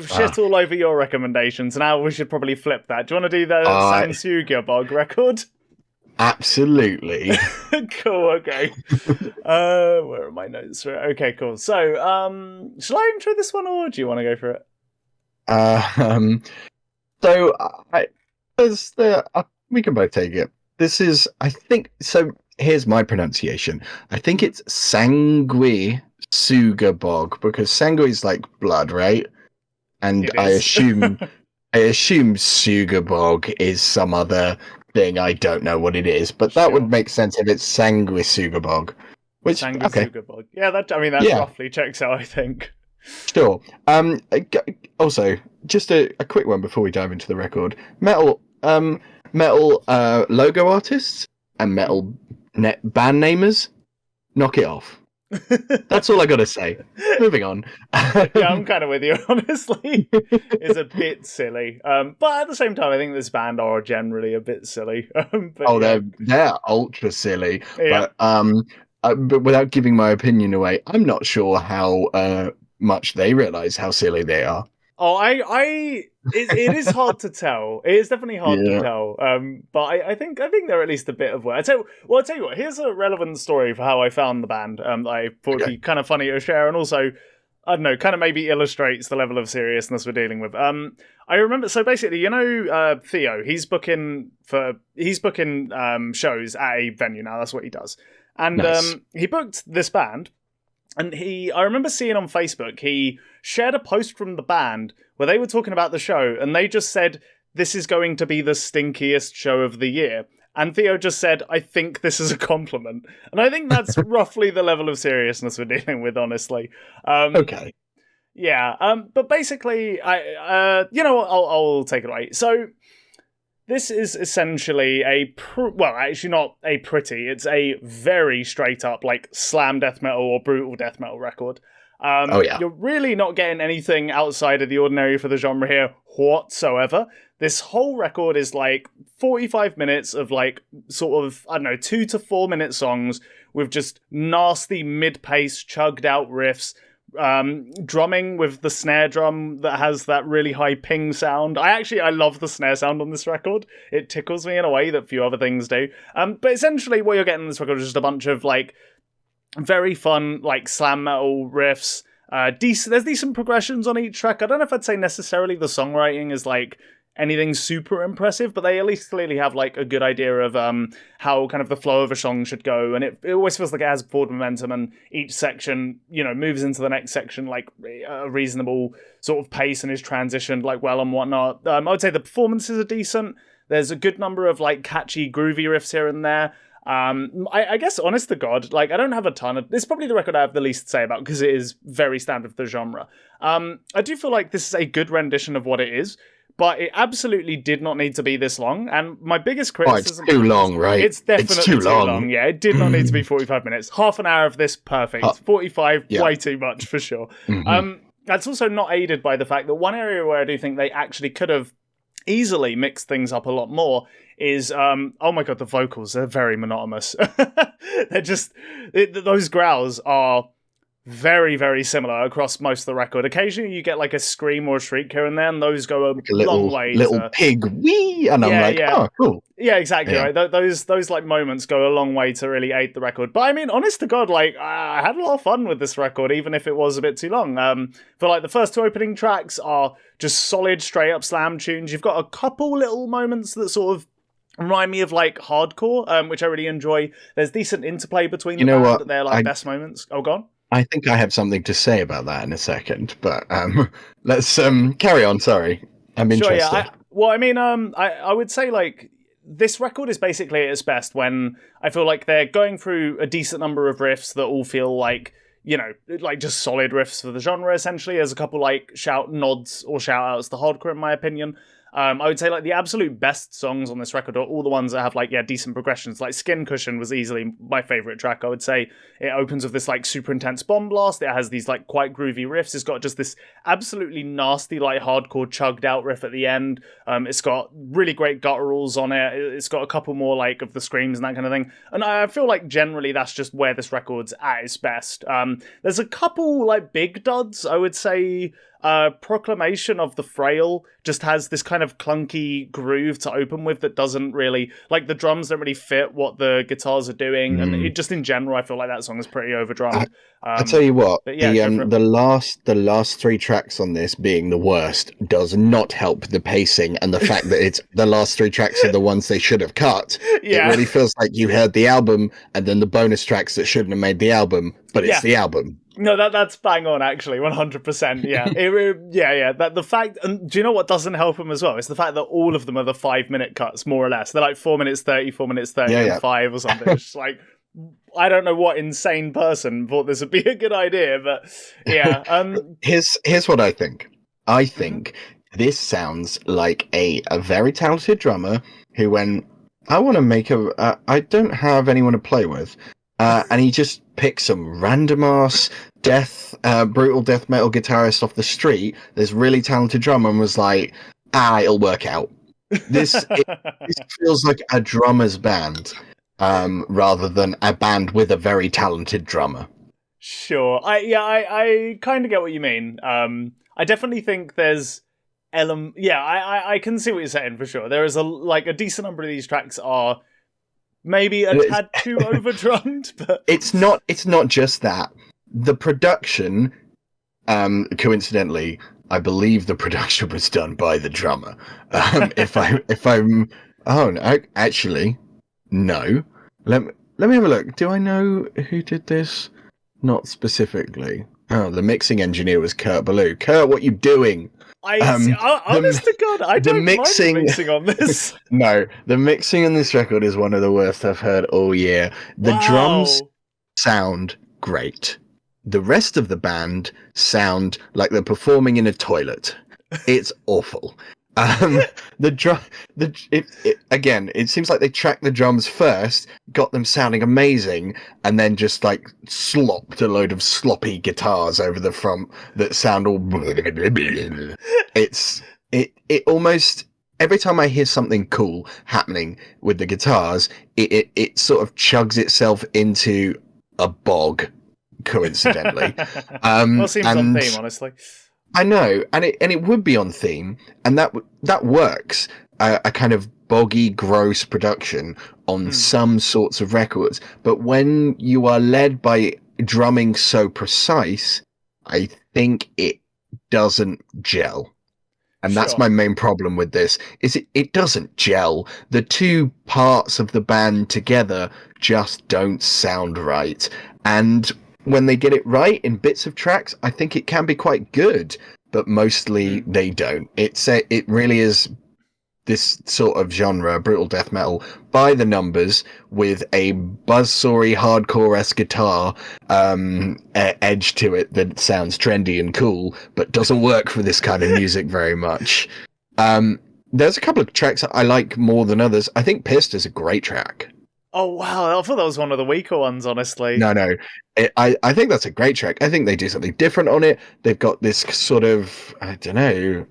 shit all over your recommendations. Now we should probably flip that. Do you want to do the Sanguisugabogg record? Absolutely. Cool. Okay. Where are my notes? Okay. Cool. So, shall I intro this one, or do you want to go for it? We can both take it. This is, I think, so here's my pronunciation. I think it's Sanguisugabogg, because Sangui is like blood, right? And I assume Sugabogg is some other thing. I don't know what it is, but that would make sense if it's Sanguisugabogg. Sanguisugabogg. Yeah, that roughly checks out, I think. Sure. Also, just a quick one before we dive into the record. Metal logo artists and metal band namers, knock it off. That's all I gotta say. Moving on. Yeah, I'm kind of with you, honestly. It's a bit silly. But at the same time, I think this band are generally a bit silly. They're ultra silly. Yeah. But without giving my opinion away, I'm not sure how much they realise how silly they are. Oh, it is hard to tell. It is definitely hard to tell. But I think they're at least a bit of work. I'll tell you what. Here's a relevant story for how I found the band. That I thought would be kind of funny to share, and also, I don't know, kind of maybe illustrates the level of seriousness we're dealing with. I remember. So basically, Theo. He's booking shows at a venue now. That's what he does, and Nice. he booked this band. And I remember seeing on Facebook, he shared a post from the band where they were talking about the show, and they just said, "This is going to be the stinkiest show of the year." And Theo just said, "I think this is a compliment." And I think that's roughly the level of seriousness we're dealing with, honestly. Okay. Yeah. But basically, I'll take it away. So, this is essentially it's a very straight up like slam death metal or brutal death metal record. You're really not getting anything outside of the ordinary for the genre here whatsoever. This whole record is like 45 minutes of like sort of, 2 to 4 minute songs with just nasty mid-pace chugged out riffs. Drumming with the snare drum that has that really high ping sound. I love the snare sound on this record. It tickles me in a way that few other things do. But essentially what you're getting in this record is just a bunch of like very fun like slam metal riffs. There's decent progressions on each track. I don't know if I'd say necessarily the songwriting is like anything super impressive, but they at least clearly have like a good idea of how kind of the flow of a song should go, and it always feels like it has forward momentum, and each section moves into the next section like a reasonable sort of pace and is transitioned like well and whatnot. I would say the performances are decent. There's a good number of like catchy groovy riffs here and there. I guess, honest to God, like I don't have a ton of. This is probably the record I have the least to say about because it is very standard for the genre. I do feel like this is a good rendition of what it is. But it absolutely did not need to be this long. And my biggest criticism... it's too long, right? It's definitely too long. Yeah, it did not need to be 45 minutes. Half an hour of this, perfect. 45, way too much, for sure. Mm-hmm. That's also not aided by the fact that one area where I do think they actually could have easily mixed things up a lot more is, oh my God, the vocals. They're very monotonous. They're just... those growls are... very, very similar across most of the record. Occasionally you get like a scream or a shriek here and there, and those go a long way. Little pig wee, and I'm like, oh, cool. Yeah, exactly. Yeah. Right. Those like moments go a long way to really aid the record. But I mean, honest to God, like I had a lot of fun with this record, even if it was a bit too long. For like the first 2 opening tracks are just solid, straight up slam tunes. You've got a couple little moments that sort of remind me of like hardcore, which I really enjoy. There's decent interplay between the band that they're like best moments. Oh, go on. I think I have something to say about that in a second, but let's carry on. Sorry, I'm interested. Sure, yeah. I would say like this record is basically at its best when I feel like they're going through a decent number of riffs that all feel like like just solid riffs for the genre. Essentially, there's a couple like nods or shout outs to hardcore, in my opinion. I would say like the absolute best songs on this record are all the ones that have like decent progressions. Like Skin Cushion was easily my favorite track. I would say it opens with this like super intense bomb blast. It has these like quite groovy riffs. It's got just this absolutely nasty like hardcore chugged out riff at the end. It's got really great gutturals on it. It's got a couple more like of the screams and that kind of thing. And I feel like generally that's just where this record's at its best. There's a couple like big duds. I would say Proclamation of the Frail just has this kind of clunky groove to open with that doesn't really, like the drums don't really fit what the guitars are doing, and it just in general I feel like that song is pretty overdrummed. I tell you what, yeah, the last 3 tracks on this being the worst does not help the pacing, and the fact that it's the last 3 tracks are the ones they should have cut. Yeah. It really feels like you heard the album and then the bonus tracks that shouldn't have made the album, but it's the album. No, that's bang on, actually, 100%. Yeah, That the fact, and do you know what doesn't help them as well? It's the fact that all of them are the 5-minute cuts, more or less. They're like 4 minutes 30, 4 minutes 30, and 5 or something. It's just like, I don't know what insane person thought this would be a good idea, but yeah. Here's what I think. I think this sounds like a very talented drummer who went, I want to make I don't have anyone to play with. And he just picked some random ass brutal death metal guitarist off the street, this really talented drummer, and was like, it'll work out. This feels like a drummer's band, rather than a band with a very talented drummer. Sure. I kind of get what you mean. I definitely think there's I can see what you're saying for sure. There is a decent number of these tracks are maybe a tad too overdrummed, but it's not just that. The production, coincidentally, I believe the production was done by the drummer. Actually, no. Let me have a look. Do I know who did this? Not specifically. Oh, the mixing engineer was Kurt Ballou. Kurt, what you doing? Honest to God, I don't mind the mixing on this. No, the mixing on this record is one of the worst I've heard all year. The drums sound great. The rest of the band sound like they're performing in a toilet. It's awful. It seems like they tracked the drums first, got them sounding amazing, and then just like slopped a load of sloppy guitars over the front that sound all. It almost every time I hear something cool happening with the guitars, it sort of chugs itself into a bog. Coincidentally, well, seems on theme, honestly. I know, and it would be on theme, and that works. A kind of boggy, gross production on some sorts of records, but when you are led by drumming so precise, I think it doesn't gel. And that's my main problem with this, is it doesn't gel. The two parts of the band together just don't sound right. And when they get it right in bits of tracks, I think it can be quite good, but mostly they don't. It really is this sort of genre, brutal death metal, by the numbers, with a buzzsawy hardcore-esque guitar edge to it that sounds trendy and cool, but doesn't work for this kind of music very much. There's a couple of tracks that I like more than others. I think Pissed is a great track. Oh, wow. I thought that was one of the weaker ones, honestly. No. I think that's a great track. I think they do something different on it. They've got this sort of, I don't know,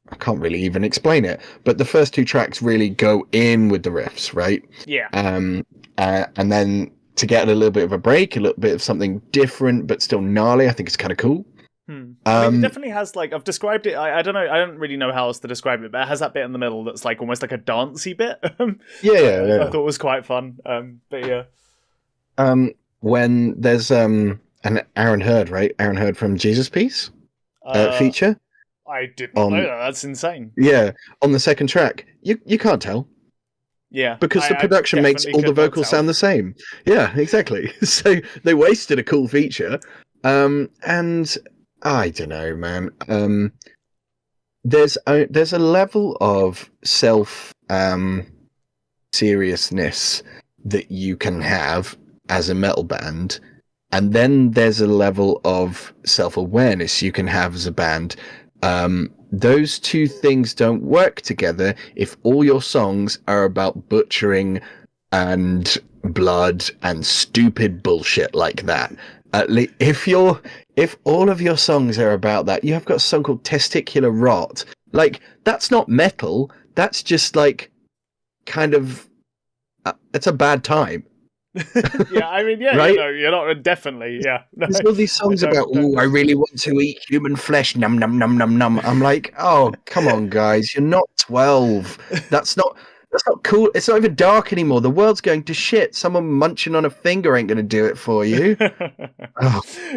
I can't really even explain it, but the first two tracks really go in with the riffs, right? Yeah. And then to get a little bit of a break, a little bit of something different, but still gnarly, I think it's kind of cool. I mean, it definitely has, like, I've described it, I don't know, I don't really know how else to describe it, but it has that bit in the middle that's like almost like a dancey bit. Yeah. I thought it was quite fun, but yeah. When there's an Aaron Hurd, right? Aaron Hurd from Jesus Piece feature. I did not know that. That's insane. Yeah, on the second track, you can't tell. Yeah, because the production makes all the vocals sound the same. Yeah, exactly. So they wasted a cool feature, and I don't know, man. There's a level of self seriousness that you can have as a metal band, and then there's a level of self-awareness you can have as a band. Those two things don't work together if all your songs are about butchering and blood and stupid bullshit like that. If all of your songs are about that, you have got a song called Testicular Rot. Like, that's not metal. That's just like kind of it's a bad time. Yeah, I mean, yeah, right? you're not definitely, yeah. No, there's all these songs about, oh, I really want to eat human flesh, num num num num num. I'm like, oh, come on, guys, you're not 12. That's not cool. It's not even dark anymore. The world's going to shit. Someone munching on a finger ain't going to do it for you.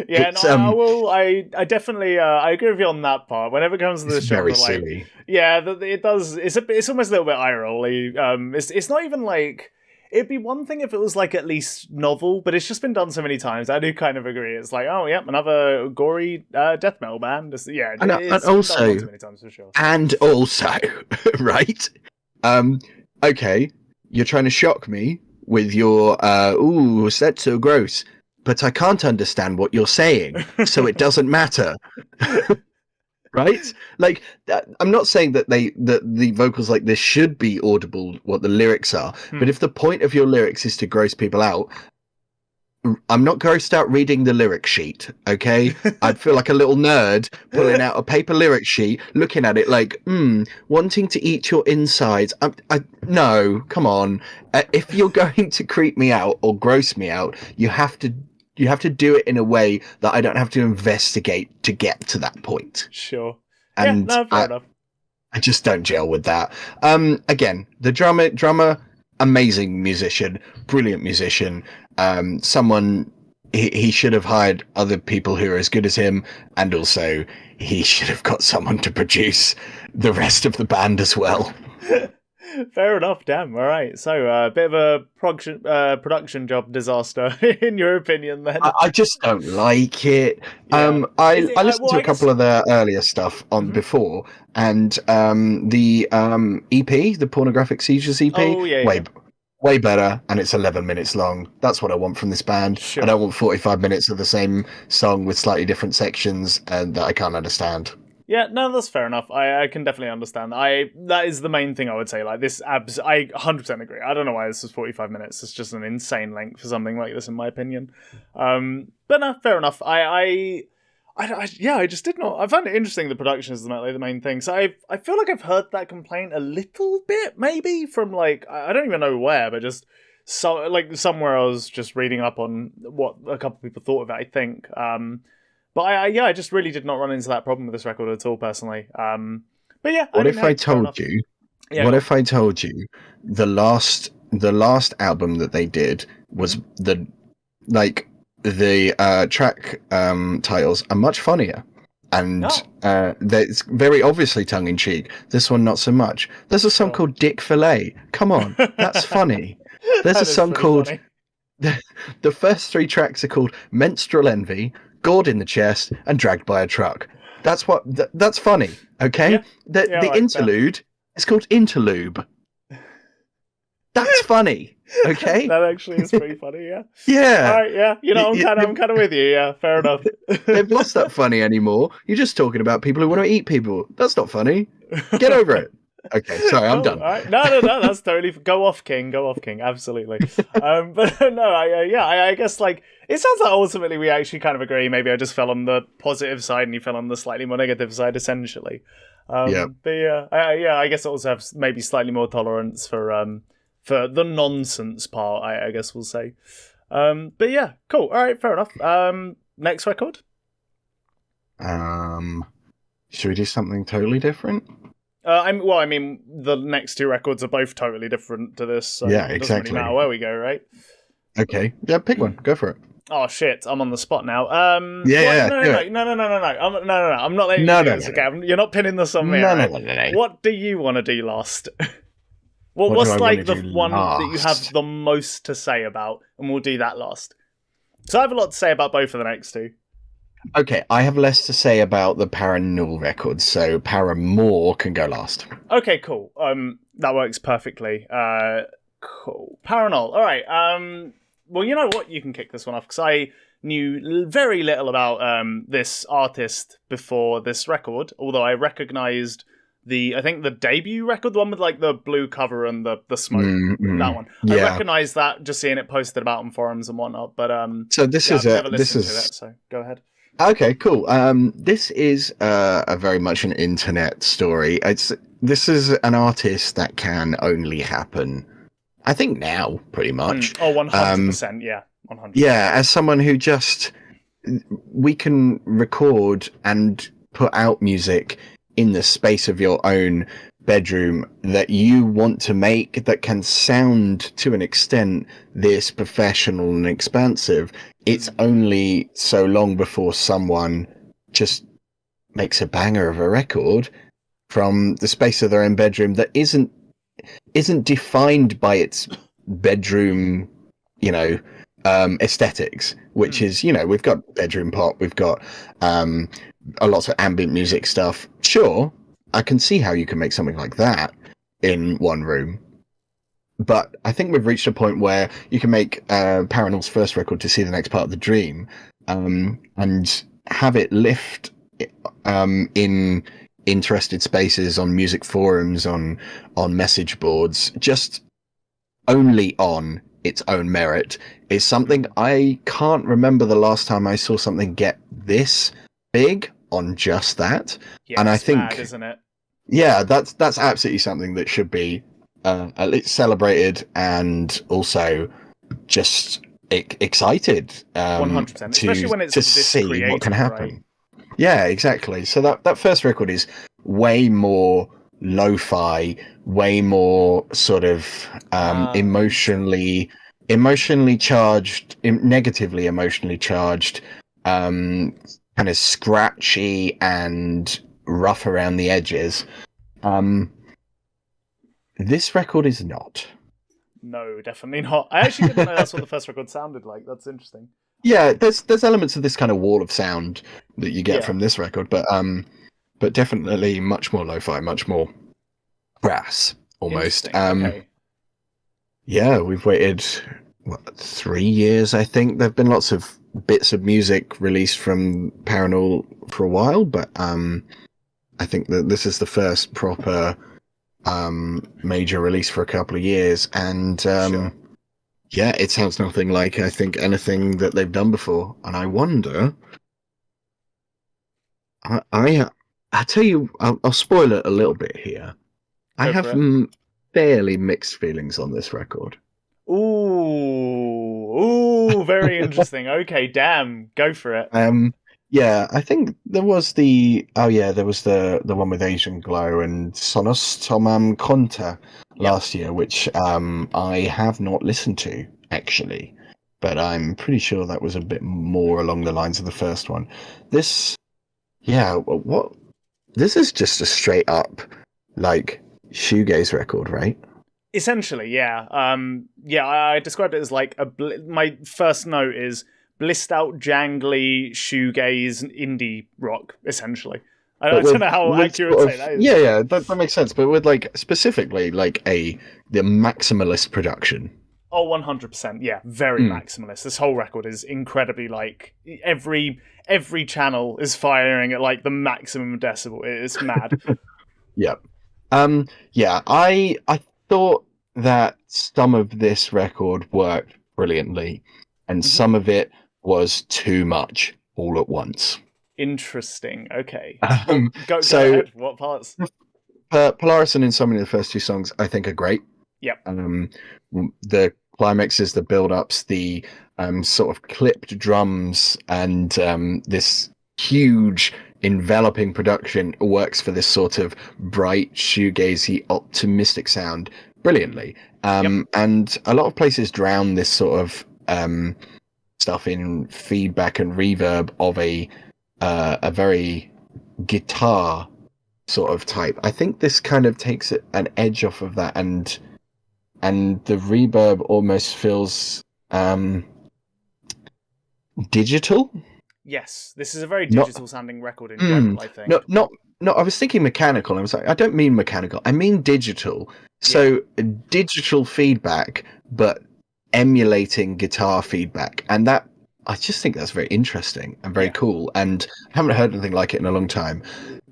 Yeah, no, I definitely, I agree with you on that part. Whenever it comes to this very genre, silly. Like, yeah, it does. It's almost a little bit eye rolly. It's not even like. It'd be one thing if it was like at least novel, but it's just been done so many times. I do kind of agree. It's like, oh yeah, another gory death metal band. It's and also, been done so many times for sure. And also, right? Okay, you're trying to shock me with your ooh, that's so gross, but I can't understand what you're saying, so it doesn't matter. Right? Like, I'm not saying that the vocals like this should be audible, what the lyrics are, but if the point of your lyrics is to gross people out, I'm not grossed out reading the lyric sheet, okay? I'd feel like a little nerd pulling out a paper lyric sheet, looking at it like, wanting to eat your insides. No, come on. If you're going to creep me out or gross me out, you have to do it in a way that I don't have to investigate to get to that point. Sure. And yeah, no, fair enough. I just don't gel with that. Again, the drummer, amazing musician, brilliant musician. Someone he should have hired other people who are as good as him, and also he should have got someone to produce the rest of the band as well. Fair enough, damn. All right. So, a bit of a production job disaster, in your opinion, then? I just don't like it. Yeah. I listened to a couple of their earlier stuff on before, and the EP, the Pornographic Seizures EP, way better, and it's 11 minutes long. That's what I want from this band. Sure. I don't want 45 minutes of the same song with slightly different sections and that I can't understand. Yeah, no, that's fair enough. I can definitely understand. That is the main thing I would say. Like this, I 100% agree. I don't know why this is 45 minutes. It's just an insane length for something like this, in my opinion. But no, fair enough. I just did not. I found it interesting. The production is the main thing. So I feel like I've heard that complaint a little bit, maybe from like I don't even know where, but just somewhere I was just reading up on what a couple of people thought of it. I think. But I just really did not run into that problem with this record at all, personally. But yeah. What if I told you the last album that they did was the track titles are much funnier, and it's very obviously tongue in cheek. This one not so much. There's a song called Dick Fillet. Come on, that's funny. There's a song called the first 3 tracks are called Menstrual Envy, Gored in the Chest, and Dragged by a Truck. That's funny, okay? Yeah. The interlude is called Interlube. That's funny, okay? That actually is pretty funny, yeah. Yeah. All right, yeah. You know, I'm kind of with you, yeah. Fair enough. They've lost that funny anymore. You're just talking about people who want to eat people. That's not funny. Get over it. Okay, sorry, I'm done. All right. No, that's totally... Go off, King, absolutely. But no, I guess, like, it sounds like ultimately we actually kind of agree. Maybe I just fell on the positive side and you fell on the slightly more negative side, essentially. But yeah, I guess I also have maybe slightly more tolerance for the nonsense part, I guess we'll say. But yeah, cool. All right, fair enough. Next record? Should we do something totally different? I mean, the next 2 records are both totally different to this. So yeah, it exactly. doesn't really matter where we go, right? Okay. Yeah, pick one. Go for it. Oh shit! I'm on the spot now. No. I'm not letting you do this. Okay, you're not pinning this on me. No. What do you want to do last? What's like the one that you have the most to say about, and we'll do that last. So I have a lot to say about both of the next 2. Okay, I have less to say about the Parannoul records, so Paramore can go last. Okay, cool. That works perfectly. Cool. Parannoul. All right. Well, you know what? You can kick this one off, because I knew very little about this artist before this record, although I recognised I think the debut record, the one with like the blue cover and the smoke, that one. Yeah. I recognised that just seeing it posted about on forums and whatnot. But so this is so go ahead. Okay, cool. This is a very much an internet story. This is an artist that can only happen, I think, now, pretty much. 100%, yeah. 100%. Yeah, as someone who we can record and put out music in the space of your own bedroom that you want to make, that can sound to an extent this professional and expansive. It's only so long before someone just makes a banger of a record from the space of their own bedroom that isn't defined by its bedroom, aesthetics, which is, we've got bedroom pop, we've got a lot of ambient music stuff. Sure, I can see how you can make something like that in one room. But I think we've reached a point where you can make Parannoul's first record, To See the Next Part of the Dream, and have it lift in interested spaces, on music forums, on message boards, just only on its own merit, is something I can't remember the last time I saw something get this big on just that. Yeah, and I think, mad, isn't it? Yeah, that's absolutely something that should be at least celebrated, and also just excited 100%, especially when it's to this see creative, what can happen. right? Yeah, exactly. So that first record is way more lo-fi, way more sort of emotionally charged, negatively emotionally charged, kind of scratchy and rough around the edges. This record is not. No, definitely not. I actually didn't know that's what the first record sounded like. That's interesting. Yeah, there's elements of this kind of wall of sound that you get Yeah. from this record, but definitely much more lo-fi, much more brass, almost. Interesting. Okay. Yeah, we've waited 3 years, I think. There've been lots of bits of music released from Parannoul for a while, but I think that this is the first proper major release for a couple of years, and Sure. yeah, it sounds nothing like I think anything that they've done before, and I wonder. I tell you, I'll spoil it a little bit here. I Go have for it. fairly mixed feelings on this record. Ooh, very interesting. Okay, damn, go for it. Yeah, I think there was there was the one with Asian Glow and Sonos Tomam Conta last year, which I have not listened to actually, but I'm pretty sure that was a bit more along the lines of the first one. This is just a straight up like shoegaze record, right? Essentially, yeah. I described it as like my first note is blissed out, jangly shoegaze indie rock. Essentially, I don't know how accurate to say that is. Yeah, that makes sense. But with like specifically like the maximalist production. Oh, 100%. Yeah, very maximalist. This whole record is incredibly like every channel is firing at like the maximum decibel. It's mad. Yep. Yeah, I thought that some of this record worked brilliantly, and some of it was too much all at once. Interesting. Okay. Go So ahead. What parts? Polaris and Insomnia, the first two songs, I think are great. Yep. The climaxes, the build-ups, the sort of clipped drums, and this huge enveloping production works for this sort of bright, shoegazy, optimistic sound brilliantly. And a lot of places drown this sort of stuff in feedback and reverb of a very guitar sort of type. I think this kind of takes an edge off of that, and the reverb almost feels digital. Yes, this is a very digital sounding record in general, I think. No, I was thinking mechanical. I was like, I don't mean mechanical. I mean digital. So digital feedback, but emulating guitar feedback. And that, I just think that's very interesting and very cool. And I haven't heard anything like it in a long time.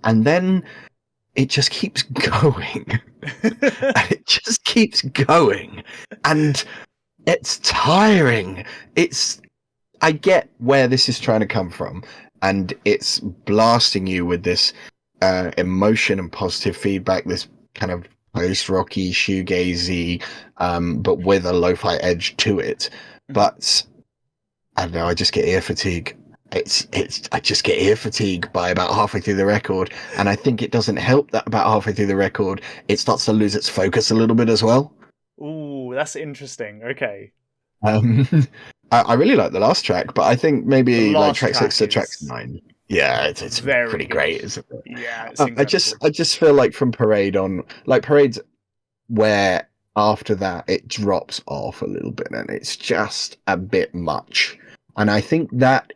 And then it just keeps going. And it just keeps going. And it's tiring. I get where this is trying to come from, and it's blasting you with this emotion and positive feedback, this kind of post-rocky, shoegazy, but with a lo-fi edge to it. But I don't know, I just get ear fatigue. I just get ear fatigue by about halfway through the record, and I think it doesn't help that about halfway through the record, it starts to lose its focus a little bit as well. Ooh, that's interesting. Okay. I really like the last track, but I think maybe like track 6 to track 9. Yeah, it's very pretty good. Great, isn't it? Yeah, it's I just feel like from Parade on, like Parade's where after that it drops off a little bit and it's just a bit much. And I think that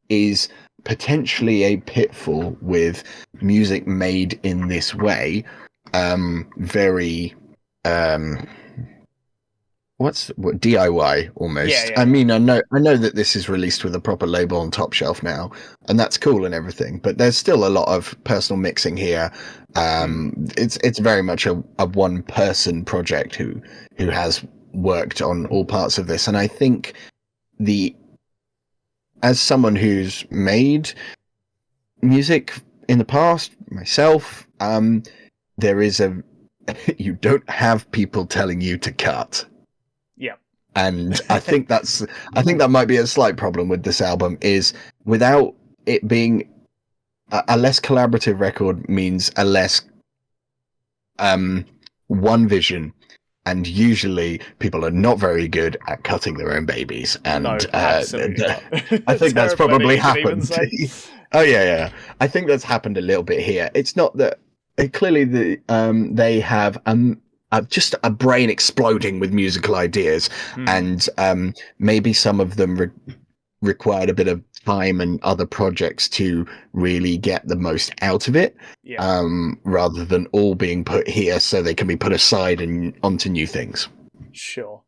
is potentially a pitfall with music made in this way. Very what DIY almost. Yeah. I mean, I know that this is released with a proper label on Top Shelf now, and that's cool and everything, but there's still a lot of personal mixing here. It's very much a one person project who has worked on all parts of this, and I think as someone who's made music in the past myself, there is you don't have people telling you to cut. Yeah. And I think that might be a slight problem with this album, is without it being a less collaborative record means a less one vision, and usually people are not very good at cutting their own babies, and No, absolutely not. I think that's probably Terrible, you happened. could even say. Oh yeah, I think that's happened a little bit here. It's not that clearly they have just a brain exploding with musical ideas, and maybe some of them required a bit of time and other projects to really get the most out of it, rather than all being put here so they can be put aside and onto new things. Sure.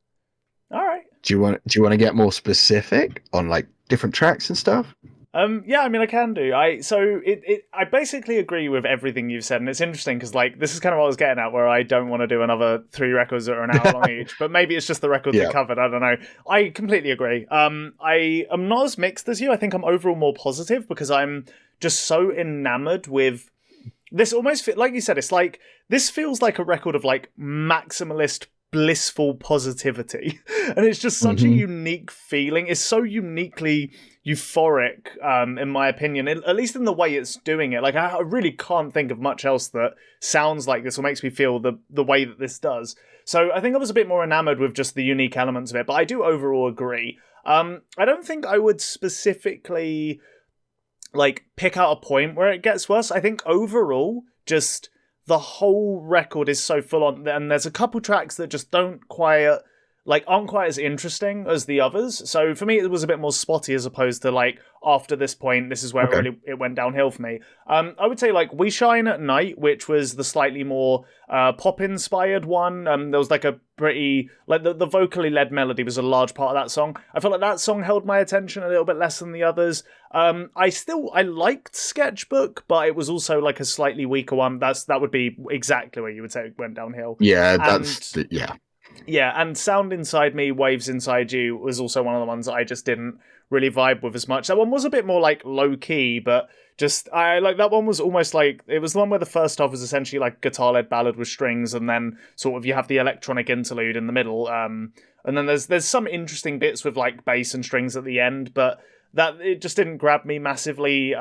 All right. Do you want to get more specific on like different tracks and stuff? Yeah, I mean, I can do. I basically agree with everything you've said, and it's interesting because like this is kind of what I was getting at, where I don't want to do another 3 records that are an hour long each, but maybe it's just the records we covered. I don't know. I completely agree. I am not as mixed as you. I think I'm overall more positive because I'm just so enamored with this. Almost like you said, it's like this feels like a record of like maximalist blissful positivity, and it's just such a unique feeling. It's so uniquely euphoric, in my opinion, at least in the way it's doing it. Like I really can't think of much else that sounds like this or makes me feel the way that this does. So I think I was a bit more enamored with just the unique elements of it, but I do overall agree. I don't think I would specifically like pick out a point where it gets worse. I think overall just the whole record is so full on, and there's a couple tracks that just aren't quite as interesting as the others. So for me, it was a bit more spotty as opposed to like after this point, this is where it went downhill for me. I would say like We Shine at Night, which was the slightly more pop inspired one. There was like a pretty like the vocally led melody was a large part of that song. I felt like that song held my attention a little bit less than the others. I liked Sketchbook, but it was also like a slightly weaker one. That would be exactly where you would say it went downhill. Yeah, Yeah, and Sound Inside Me, Waves Inside You was also one of the ones that I just didn't really vibe with as much. That one was a bit more like low key, but just I like that one was almost like it was the one where the first half was essentially like guitar led ballad with strings, and then sort of you have the electronic interlude in the middle. And then there's some interesting bits with like bass and strings at the end, but that it just didn't grab me massively,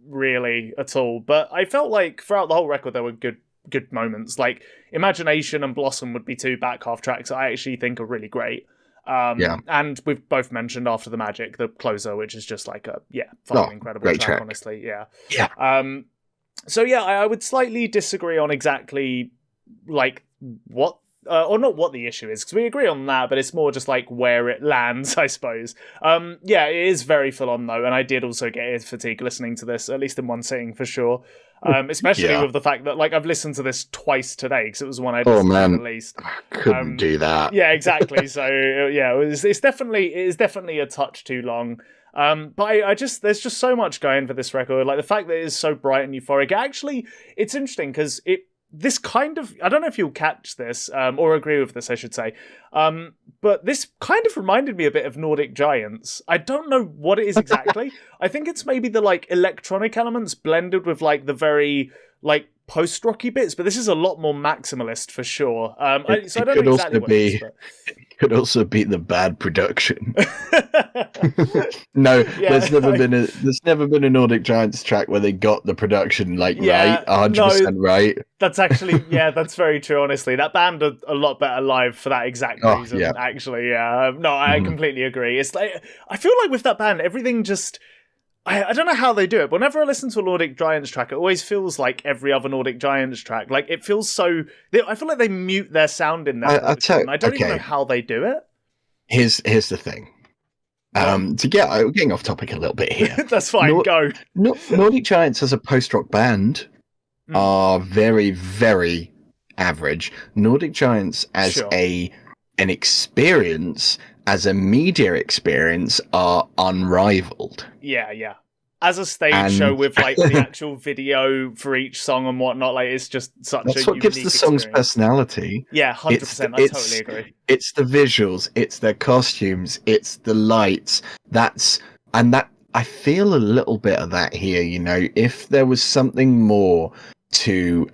really at all. But I felt like throughout the whole record there were good moments. Like Imagination and Blossom would be 2 back half tracks that I actually think are really great. And we've both mentioned After the Magic, the closer, which is just like a fucking incredible track, honestly. So I would slightly disagree on exactly like what or not what the issue is, because we agree on that, but it's more just like where it lands, I suppose. It is very full on though, and I did also get ear fatigue listening to this, at least in one sitting for sure. Especially with the fact that like I've listened to this twice today because it was one I listened to at least. Couldn't do that. Yeah, exactly. So it's definitely a touch too long. But I just there's just so much going for this record. Like the fact that it is so bright and euphoric. Actually, it's interesting because this kind of, I don't know if you'll catch this, or agree with this, I should say, but this kind of reminded me a bit of Nordic Giants. I don't know what it is exactly. I think it's maybe the like electronic elements blended with like the very like post-rocky bits, but this is a lot more maximalist for sure. So I don't know exactly what it is, but... It could also be the bad production. No, there's never been a Nordic Giants track where they got the production right, 100% right. That's actually that's very true. Honestly, that band are a lot better live for that exact reason. Yeah. Actually, I completely agree. It's like I feel like with that band, everything just. I don't know how they do it, but whenever I listen to a Nordic Giants track, it always feels like every other Nordic Giants track. Like, it feels so... I feel like they mute their sound in there. I don't even know how they do it. Here's the thing. Getting off topic a little bit here. That's fine, go. Nordic Giants as a post-rock band are very, very average. Nordic Giants as an experience... as a media experience are unrivaled. Yeah. As a stage show with like the actual video for each song and whatnot, like it's just such a unique experience. That's what gives the song's personality. Yeah, 100%. I totally agree. It's the visuals, it's their costumes, it's the lights. I feel a little bit of that here, you know. If there was something more to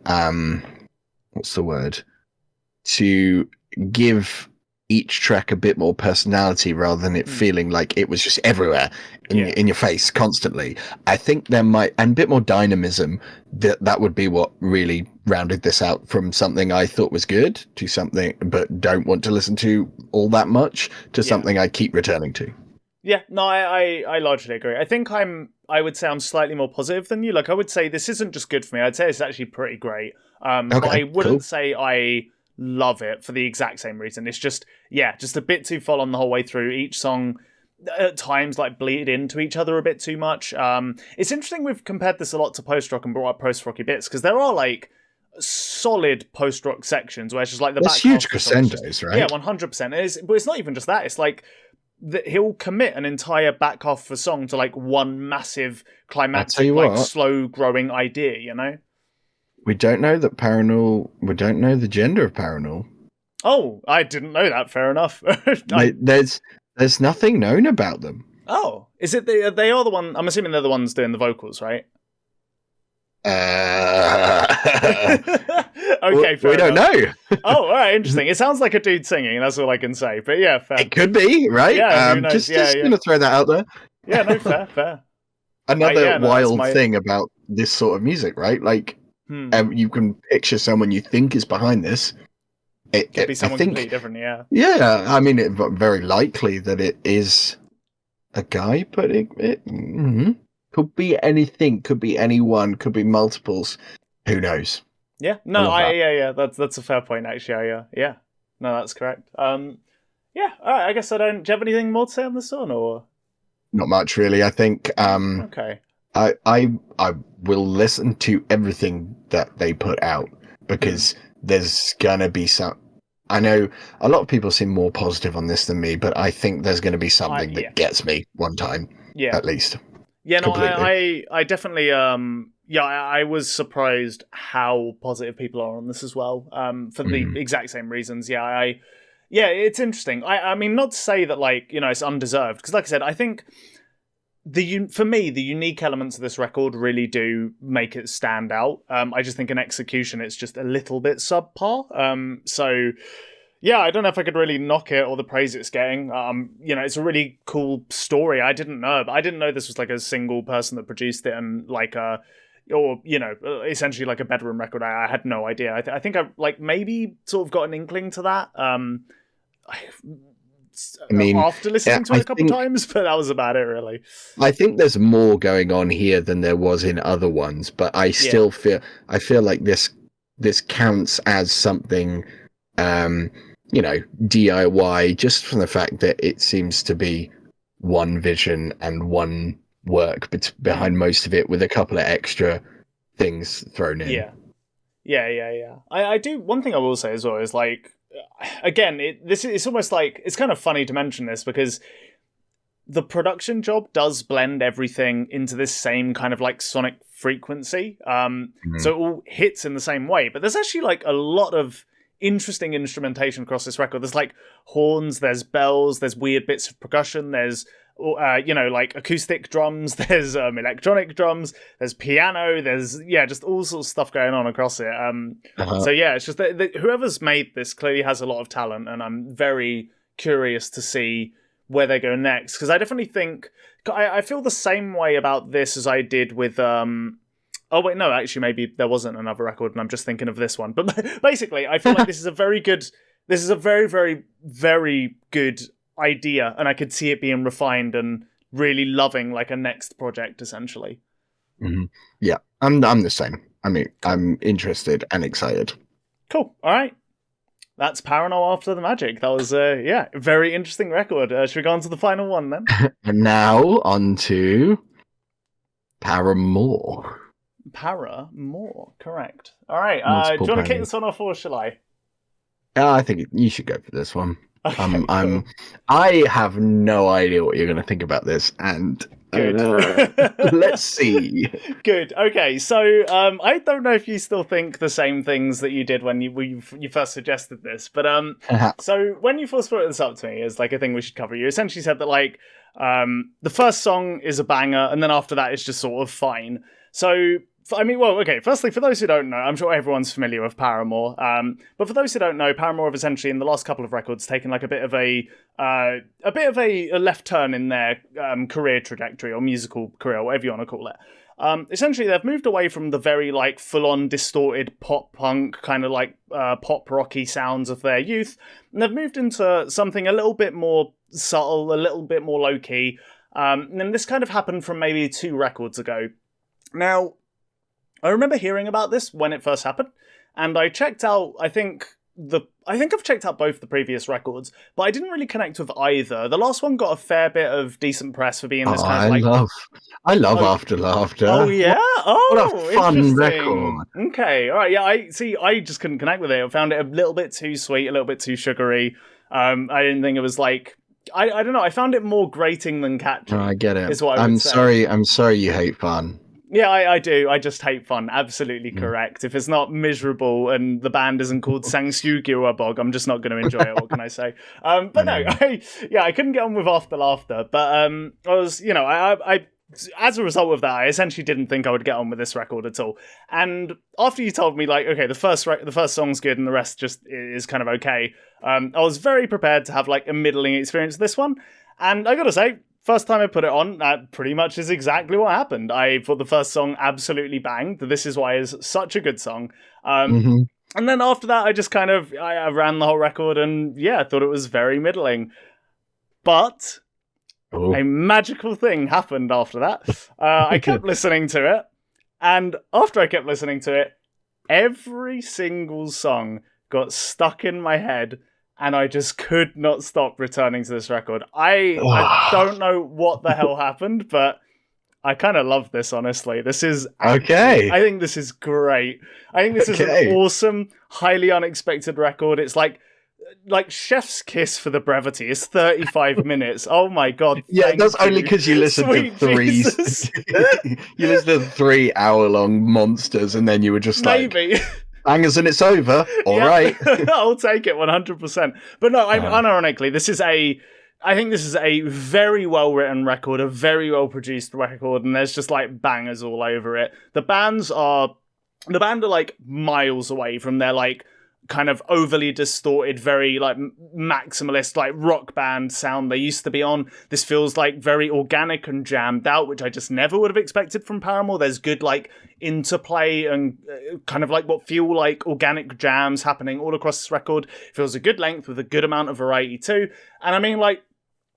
to give each track a bit more personality rather than it feeling like it was just everywhere in your face constantly. I think there might, and a bit more dynamism, that would be what really rounded this out from something I thought was good to something but don't want to listen to all that much to something I keep returning to. Yeah, no, I largely agree. I think I would say I'm slightly more positive than you. Like, I would say this isn't just good for me. I'd say it's actually pretty great. But I wouldn't say I love it for the exact same reason. It's just a bit too full on the whole way through. Each song at times like bleed into each other a bit too much. It's interesting we've compared this a lot to post-rock and brought up post-rocky bits, because there are like solid post-rock sections where it's just like the back huge crescendos, right? Yeah, 100%. But it's not even just that. It's like he'll commit an entire back half of a song to like one massive climactic, like slow growing idea, you know? We don't know that Parannoul. We don't know the gender of Parannoul. Oh, I didn't know that. Fair enough. There's nothing known about them. Oh, is it they are the one? I'm assuming they're the ones doing the vocals, right? Okay, fair we don't know. Oh, all right, interesting. It sounds like a dude singing. That's all I can say. But yeah, fair. It could be, right? Yeah, just gonna throw that out there. Yeah, no, fair. Another wild thing about this sort of music, right? Like, you can picture someone you think is behind this. It could be someone completely different, yeah. Yeah, I mean, it's very likely that it is a guy, but it could be anything, could be anyone, could be multiples. Who knows? Yeah, no, that's a fair point, actually. Yeah, no, that's correct. Yeah, all right. I guess I don't. Do you have anything more to say on this one, or not much really? I think. Okay. I will listen to everything that they put out because there's gonna be some. I know a lot of people seem more positive on this than me, but I think there's going to be something that gets me one time, at least. Yeah, no, I definitely, I was surprised how positive people are on this as well, for the exact same reasons. Yeah, it's interesting. I mean, not to say that, like, you know, it's undeserved, because like I said, I think for me, the unique elements of this record really do make it stand out. I just think in execution, it's just a little bit subpar. So, yeah, I don't know if I could really knock it or the praise it's getting. You know, it's a really cool story. I didn't know this was like a single person that produced it and like or you know, essentially like a bedroom record. I had no idea. I think I like maybe sort of got an inkling to that. I mean, after listening to it a couple times, but that was about it, really. I think there's more going on here than there was in other ones, but I still feel like this counts as something, you know, DIY, just from the fact that it seems to be one vision and one work behind most of it, with a couple of extra things thrown in. Yeah. I do. One thing I will say as well is, like, again, it's almost like, it's kind of funny to mention this because the production job does blend everything into this same kind of like sonic frequency. So it all hits in the same way, but there's actually like a lot of interesting instrumentation across this record. There's like horns, there's bells, there's weird bits of percussion, there's you know, like acoustic drums, there's electronic drums, there's piano, there's just all sorts of stuff going on across it. So yeah, it's just that whoever's made this clearly has a lot of talent, and I'm very curious to see where they go next, because I definitely think I feel the same way about this as I did with oh wait, no, actually maybe there wasn't another record and I'm just thinking of this one, but basically I feel like this is a very, very, very good idea, and I could see it being refined and really loving like a next project, essentially. Yeah, I'm the same. I mean, I'm interested and excited. Cool. All right, that's Parannoul After the Magic. That was a very interesting record. Should we go on to the final one then? And now on to Paramore. Paramore, correct. All right, do you want to kick this one off, or shall I? I think you should go for this one. Okay, cool. I have no idea what you're going to think about this, and let's see. Good. Okay, so I don't know if you still think the same things that you did when you first suggested this, but so when you first brought this up to me as like a thing we should cover, you essentially said that like the first song is a banger, and then after that it's just sort of fine. So okay, firstly, for those who don't know, I'm sure everyone's familiar with Paramore, but for those who don't know, Paramore have essentially, in the last couple of records, taken like a bit of a left turn in their career trajectory, or musical career, whatever you want to call it. Essentially, they've moved away from the very like full-on distorted pop punk kind of like pop rocky sounds of their youth, and they've moved into something a little bit more subtle, a little bit more low-key. And this kind of happened from maybe 2 records ago. Now, I remember hearing about this when it first happened, and I checked out, I think I've checked out both the previous records, but I didn't really connect with either. The last one got a fair bit of decent press for being this kind of like... I love After Laughter. Oh, yeah? What a fun record. Okay, alright, yeah, I just couldn't connect with it. I found it a little bit too sweet, a little bit too sugary. I didn't think it was like... I don't know, I found it more grating than catchy. I get it. Is what I'm sorry you hate fun. Yeah, I do. I just hate fun. Absolutely correct. If it's not miserable and the band isn't called Sanguisungboggaggga, I'm just not going to enjoy it. What can I say? But no, I couldn't get on with After Laughter. But I was, I as a result of that, I essentially didn't think I would get on with this record at all. And after you told me, like, okay, the first song's good and the rest just is kind of okay, I was very prepared to have like a middling experience with this one. And I gotta say, first time I put it on, that pretty much is exactly what happened. I thought the first song absolutely banged. This Is Why is such a good song. And then after that, I just kind of, I ran the whole record and yeah, I thought it was very middling. But a magical thing happened after that. I kept listening to it. And after I kept listening to it, every single song got stuck in my head. And I just could not stop returning to this record. I don't know what the hell happened, but I kind of love this, honestly. This is... Okay. I think this is great. I think this is an awesome, highly unexpected record. It's like chef's kiss for the brevity. It's 35 minutes. Oh my god. Yeah, that's only because you listened to 3... you listened to 3 hour-long monsters, and then you were just Maybe. Bangers and it's over. All right. I'll take it 100%. But no, unironically, I think this is a very well written record, a very well produced record, and there's just like bangers all over it. The band are like miles away from their like kind of overly distorted, very like maximalist, like rock band sound they used to be on. This feels like very organic and jammed out, which I just never would have expected from Paramore. There's good like interplay and kind of like what feel like organic jams happening all across this record. It feels a good length with a good amount of variety too. And I mean, like,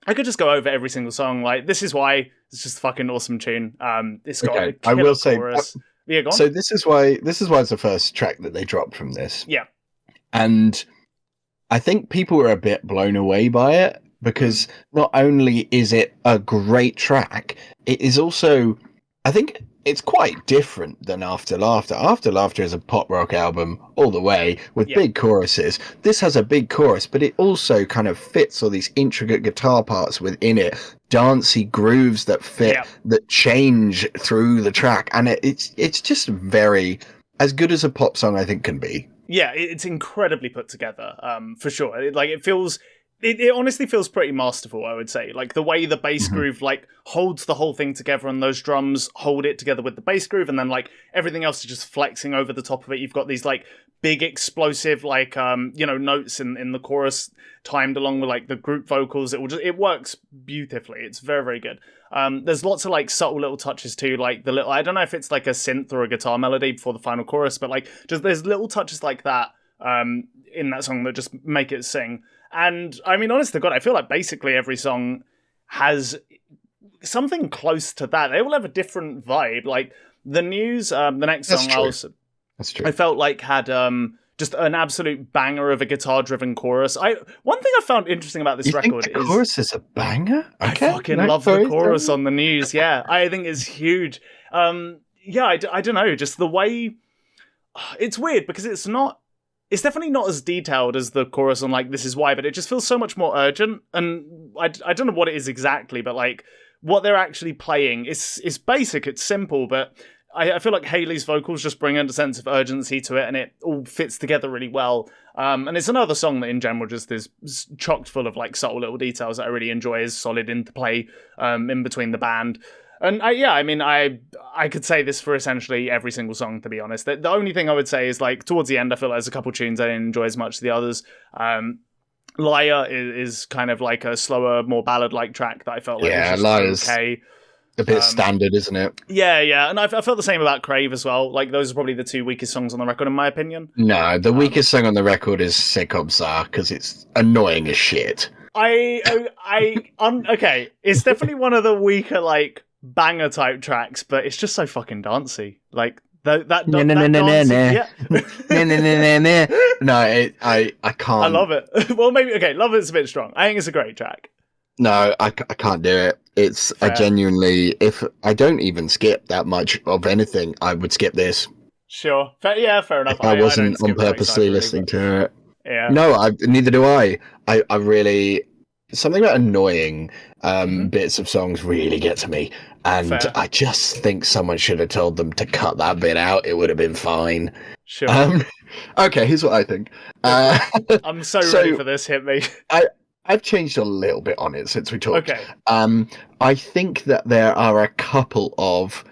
I could just go over every single song. Like, This Is Why it's just a fucking awesome tune. It's got a killer chorus. Yeah, go on. So This Is Why it's the first track that they dropped from this. Yeah. And I think people were a bit blown away by it because not only is it a great track, it is also, I think it's quite different than After Laughter. After Laughter is a pop rock album all the way with big choruses. This has a big chorus, but it also kind of fits all these intricate guitar parts within it, dancey grooves that fit, that change through the track. And it's just very, as good as a pop song I think can be. Yeah, it's incredibly put together, for sure. It honestly feels pretty masterful, I would say. Like, the way the bass groove, like, holds the whole thing together, and those drums hold it together with the bass groove, and then, like, everything else is just flexing over the top of it. You've got these, like, big explosive, like, notes in the chorus timed along with, like, the group vocals. It works beautifully. It's very, very good. There's lots of, like, subtle little touches, too, like, I don't know if it's, like, a synth or a guitar melody before the final chorus, but, like, just there's little touches like that, in that song that just make it sing. And I mean, honest to God, I feel like basically every song has something close to that. They all have a different vibe. Like The News, the next song, That's true. I felt like had just an absolute banger of a guitar-driven chorus. One thing I found interesting about this record is the chorus is a banger. Okay. I fucking love the chorus on The News. Yeah, I think it's huge. I don't know, just the way it's weird because it's definitely not as detailed as the chorus on, like, This Is Why, but it just feels so much more urgent. And I don't know what it is exactly, but, like, what they're actually playing is basic, it's simple, but I feel like Hayley's vocals just bring a sense of urgency to it, and it all fits together really well. And it's another song that, in general, just is chocked full of, like, subtle little details that I really enjoy, is solid interplay in between the band. And I could say this for essentially every single song, to be honest. The only thing I would say is, like, towards the end, I feel like there's a couple tunes I didn't enjoy as much as the others. Liar is kind of like a slower, more ballad-like track that I felt like was just Liar's okay. a bit standard, isn't it? Yeah, and I felt the same about Crave as well. Like, those are probably the two weakest songs on the record, in my opinion. No, the weakest song on the record is C'est comme ça, because it's annoying as shit. Okay, it's definitely one of the weaker, like, banger type tracks, but it's just so fucking dancey. Like, that No, I can't. I love it. Well, maybe, okay, love it's a bit strong. I think it's a great track. No, I can't do it. It's Fair. I genuinely, if I don't even skip that much of anything, I would skip this. Sure. Fair enough. If I wasn't don't skip on purposely really, listening to it. Yeah. No, neither do I. I really, something about annoying bits of songs really get to me. And Fair. I just think someone should have told them to cut that bit out. It would have been fine. Sure. Okay, here's what I think. I'm so ready for this. Hit me. I've changed a little bit on it since we talked. Okay. I think that there are a couple of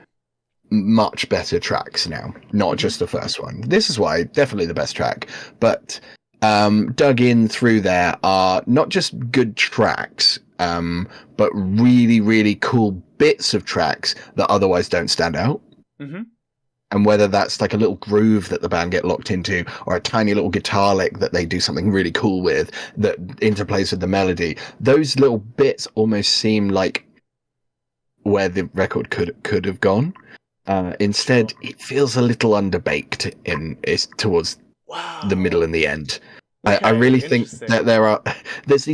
much better tracks now, not just the first one. This is why definitely the best track, but dug in through there are not just good tracks, but really, really cool bits of tracks that otherwise don't stand out. Mm-hmm. And whether that's like a little groove that the band get locked into, or a tiny little guitar lick that they do something really cool with that interplays with the melody, those little bits almost seem like where the record could have gone. Instead, it feels a little underbaked towards the middle and the end. Okay, I really think that there's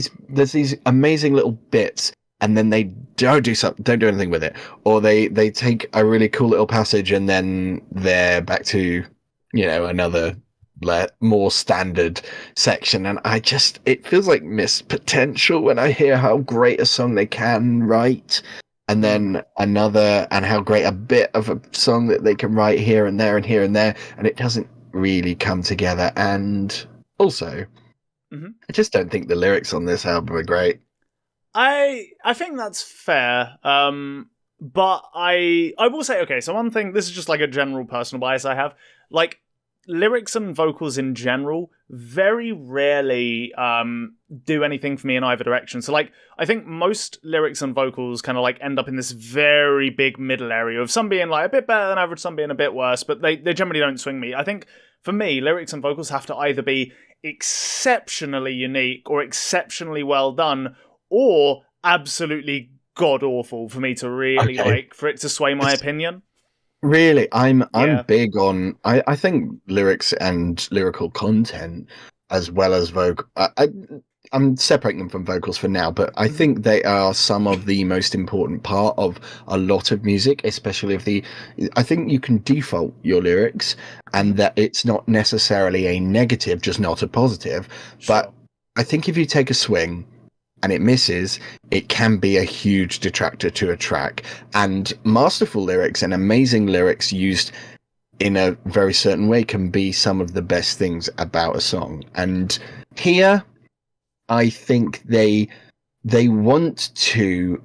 these amazing little bits, and then they don't do anything with it, or they take a really cool little passage and then they're back to, another more standard section, and it feels like missed potential when I hear how great a song they can write, and then another, and how great a bit of a song that they can write here and there and here and there, and it doesn't really come together. And also, I just don't think the lyrics on this album are great. I think that's fair, but I will say, okay, so one thing, this is just like a general personal bias I have, like, lyrics and vocals in general very rarely do anything for me in either direction. So, like, I think most lyrics and vocals kind of like end up in this very big middle area of some being like a bit better than average, some being a bit worse, but they generally don't swing me. I think for me, lyrics and vocals have to either be exceptionally unique or exceptionally well done, or absolutely god awful for me to really for it to sway my opinion. Really, I'm big on. I think lyrics and lyrical content, as well as vocal. I'm separating them from vocals for now, but I think they are some of the most important part of a lot of music, especially I think you can default your lyrics, and that it's not necessarily a negative, just not a positive. Sure. But I think if you take a swing and it misses, it can be a huge detractor to a track. And masterful lyrics and amazing lyrics used in a very certain way can be some of the best things about a song. And here, I think they want to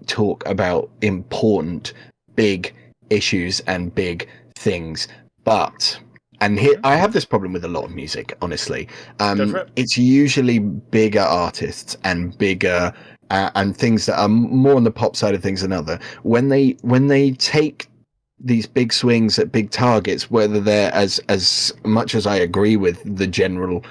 talk about important, big issues and big things, but. And here, I have this problem with a lot of music, honestly. It's usually bigger artists and bigger and things that are more on the pop side of things than other. When they take these big swings at big targets, whether they're as much as I agree with the general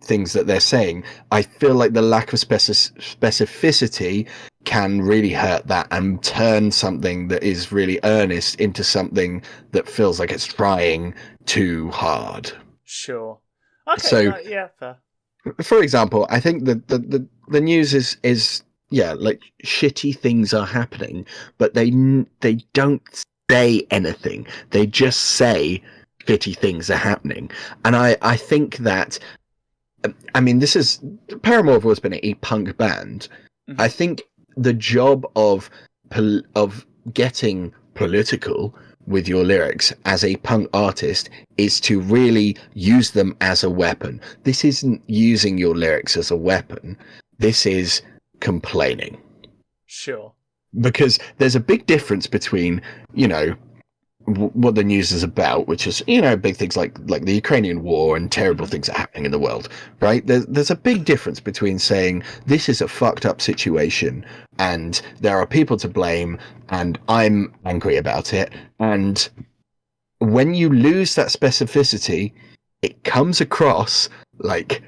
things that they're saying, I feel like the lack of specificity can really hurt that and turn something that is really earnest into something that feels like it's trying too hard. Sure. Okay. So, fair. For example, I think the news is like shitty things are happening, but they don't say anything. They just say shitty things are happening, and I think that. I mean, Paramore have always been a punk band. Mm-hmm. I think the job of getting political with your lyrics as a punk artist is to really use them as a weapon. This isn't using your lyrics as a weapon. This is complaining. Sure. Because there's a big difference between, you know, what the news is about, which is, you know, big things like the Ukrainian war and terrible things that are happening in the world, right? There's a big difference between saying this is a fucked up situation and there are people to blame and I'm angry about it. And when you lose that specificity, it comes across like,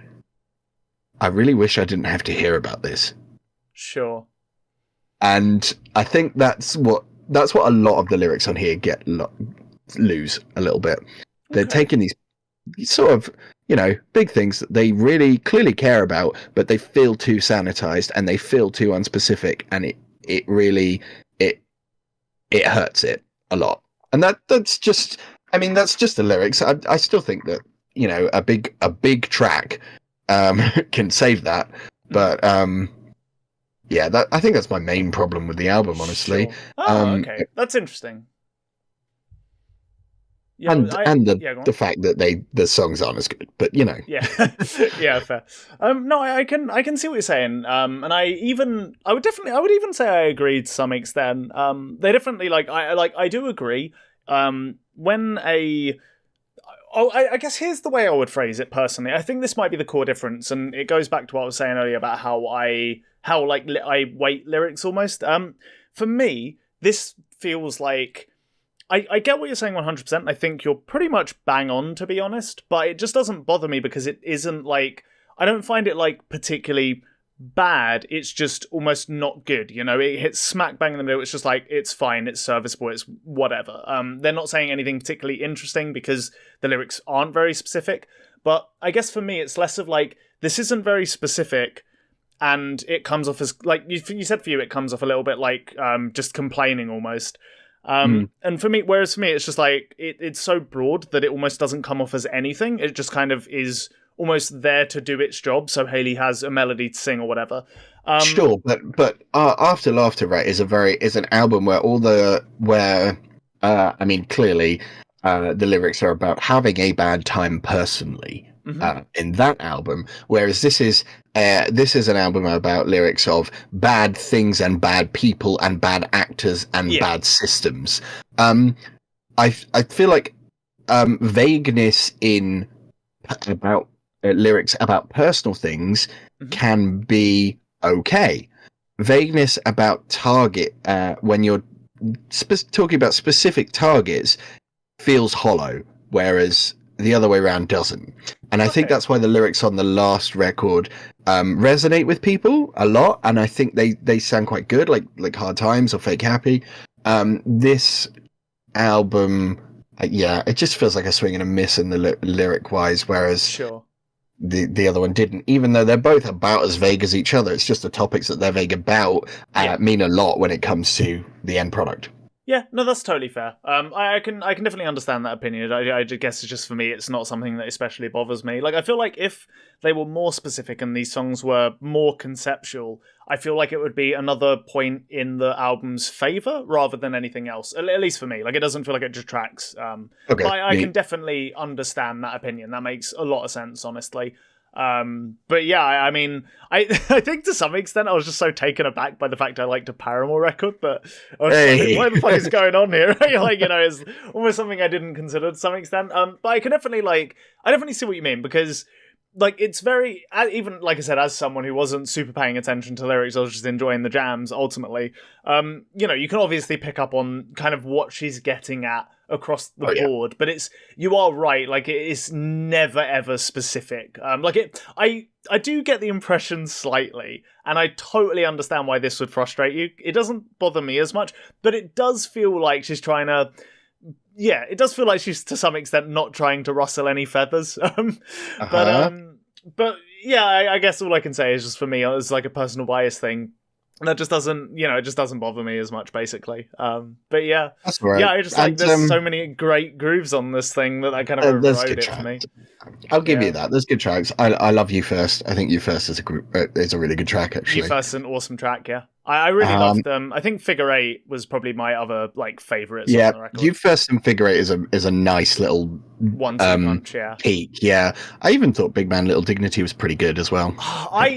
I really wish I didn't have to hear about this. Sure. And I think that's what a lot of the lyrics on here lose a little bit. They're taking these sort of, you know, big things that they really clearly care about, but they feel too sanitized and they feel too unspecific, and it really hurts it a lot. And that's just, I mean, that's just the lyrics. I still think that, you know, a big track can save that, but yeah, I think that's my main problem with the album, honestly. Sure. Oh, okay, that's interesting. Yeah, and the fact that the songs aren't as good, but you know. Yeah, yeah, fair. No, I can see what you're saying. And I would even say I agree to some extent. They definitely I do agree. I guess here's the way I would phrase it personally. I think this might be the core difference, and it goes back to what I was saying earlier about how I weight lyrics almost. For me, this feels like I get what you're saying 100%. I think you're pretty much bang on, to be honest, but it just doesn't bother me because it isn't like, I don't find it like particularly bad. It's just almost not good. You know, it hits smack bang in the middle. It's just like, it's fine, it's serviceable, it's whatever. They're not saying anything particularly interesting because the lyrics aren't very specific. But I guess for me, it's less of like, this isn't very specific, and it comes off as, like you said, for you, it comes off a little bit like just complaining almost. And for me, it's just like, it's so broad that it almost doesn't come off as anything. It just kind of is almost there to do its job, so Hayley has a melody to sing or whatever. Sure, but After Laughter, right, is an album where I mean, clearly the lyrics are about having a bad time personally. In that album, whereas this is an album about lyrics of bad things and bad people and bad actors and bad systems. I feel like vagueness in about lyrics about personal things can be okay. Vagueness about target when you're talking about specific targets feels hollow, whereas the other way around doesn't. And I think that's why the lyrics on the last record resonate with people a lot, and I think they sound quite good, like Hard Times or Fake Happy. This album, it just feels like a swing and a miss in the lyric wise, whereas the other one didn't, even though they're both about as vague as each other. It's just the topics that they're vague about mean a lot when it comes to the end product. Yeah, no, that's totally fair. I can definitely understand that opinion. I guess it's just, for me, it's not something that especially bothers me. Like, I feel like if they were more specific and these songs were more conceptual, I feel like it would be another point in the album's favour rather than anything else. At least for me, like, it doesn't feel like it detracts. But I can definitely understand that opinion. That makes a lot of sense, honestly. But yeah, I mean, I think to some extent I was just so taken aback by the fact I liked a Paramore record that I was like, what the fuck is going on here? Like, you know, it's almost something I didn't consider to some extent. But I can definitely I definitely see what you mean, because like, it's very, even like I said, as someone who wasn't super paying attention to lyrics, I was just enjoying the jams ultimately. You know, you can obviously pick up on kind of what she's getting at across the board, but you are right, like, it is never ever specific. I do get the impression slightly, and I totally understand why this would frustrate you. It doesn't bother me as much, but it does feel like she's trying to, it does feel like she's to some extent not trying to rustle any feathers. But yeah, I guess all I can say is, just for me, it's like a personal bias thing. That just doesn't, it just doesn't bother me as much, basically. But yeah, that's right. Yeah, I just like, there's so many great grooves on this thing that I kind of overrode it for me. I'll give you that. There's good tracks. I love You First. I think You First is a really good track, actually. You First is an awesome track, yeah. I really loved them. I think Figure Eight was probably my other favourites on the record. You First and Figure Eight is a nice little one-two punch, peak. Yeah, I even thought Big Man Little Dignity was pretty good as well.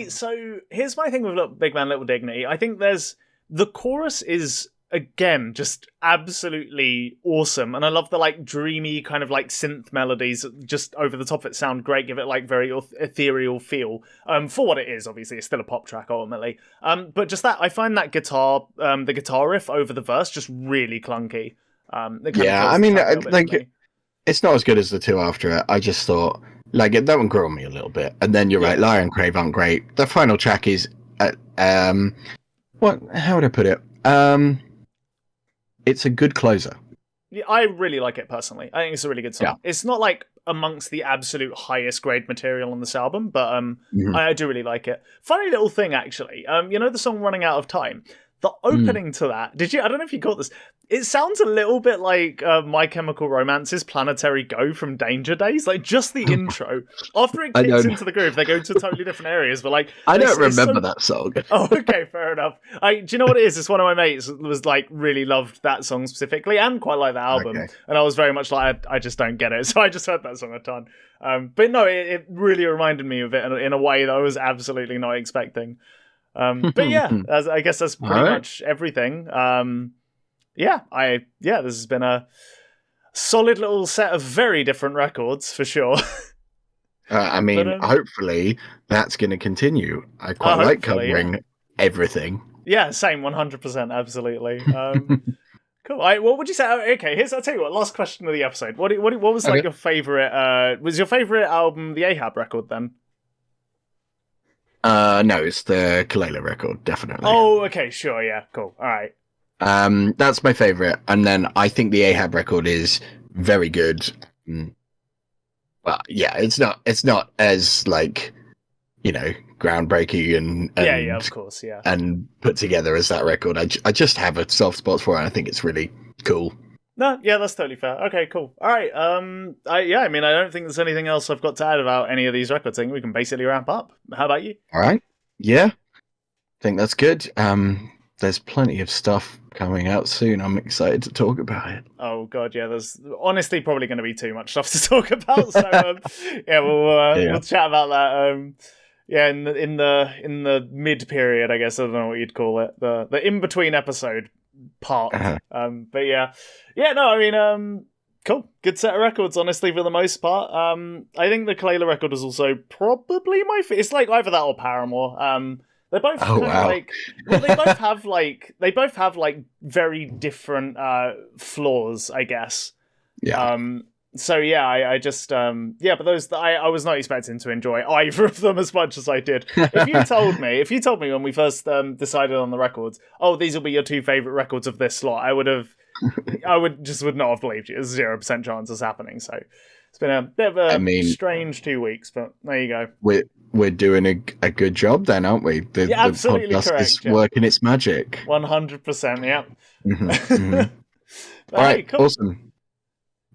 So here's my thing with Big Man Little Dignity. I think there's the chorus is, again, just absolutely awesome. And I love the like dreamy kind of like synth melodies just over the top of it sound great, give it like very ethereal feel. For what it is, obviously, it's still a pop track ultimately. But just that, I find that guitar, the guitar riff over the verse just really clunky. Yeah, I mean, like, it's not as good as the two after it. I just thought, like, that one grew on me a little bit. And then you're right, Lyre and Crave aren't great. The final track is, how would I put it? It's a good closer. Yeah, I really like it personally. I think it's a really good song. Yeah. It's not like amongst the absolute highest grade material on this album, but I do really like it. Funny little thing, actually. You know the song "Running Out of Time"? The opening to that. I don't know if you caught this. It sounds a little bit like My Chemical Romance's Planetary Go from Danger Days. Like, just the intro. After it kicks into the groove, they go to totally different areas. But like, I don't remember that song. Oh, okay, fair enough. Do you know what it is? It's one of my mates was like really loved that song specifically and quite like the album. Okay. And I was very much like, I just don't get it. So I just heard that song a ton. But no, it really reminded me of it in a way that I was absolutely not expecting. But yeah, I guess that's pretty much everything. This has been a solid little set of very different records for sure. I mean, hopefully that's going to continue. I quite like covering everything. Yeah, same, 100%, absolutely. Cool. What would you say? Okay, I'll tell you what. Last question of the episode. What was like your favorite? Was your favorite album the Ahab record then? No, it's the Kelela record, definitely. Oh, okay, sure, yeah, cool, all right. That's my favorite, and then I think the Ahab record is very good. Well, yeah, it's not as like, you know, groundbreaking and yeah, of course, yeah, and put together as that record. I just have a soft spot for it. And I think it's really cool. No, yeah, that's totally fair. Okay, cool. All right. I mean, I don't think there's anything else I've got to add about any of these records. I think we can basically wrap up. How about you? All right. Yeah, I think that's good. There's plenty of stuff coming out soon. I'm excited to talk about it. Oh god, yeah. There's honestly probably going to be too much stuff to talk about. So we'll chat about that. In the mid period, I guess. I don't know what you'd call it. The in between episode part. But yeah. No, I mean, cool. Good set of records, honestly, for the most part. I think the Kelela record was also probably my favorite. It's like either that or Paramore. They both they both have like very different flaws, I guess. Yeah. So yeah, I just but those I was not expecting to enjoy either of them as much as I did. If you told me when we first decided on the records, oh, these will be your two favorite records of this slot, I would not have believed you. There's 0% chance it's happening. So it's been a bit of a strange 2 weeks, but there you go. We're doing a good job then, aren't we? Absolutely the podcast correct. is working its magic. 100%. Yeah. Mm-hmm. All right, cool. Awesome.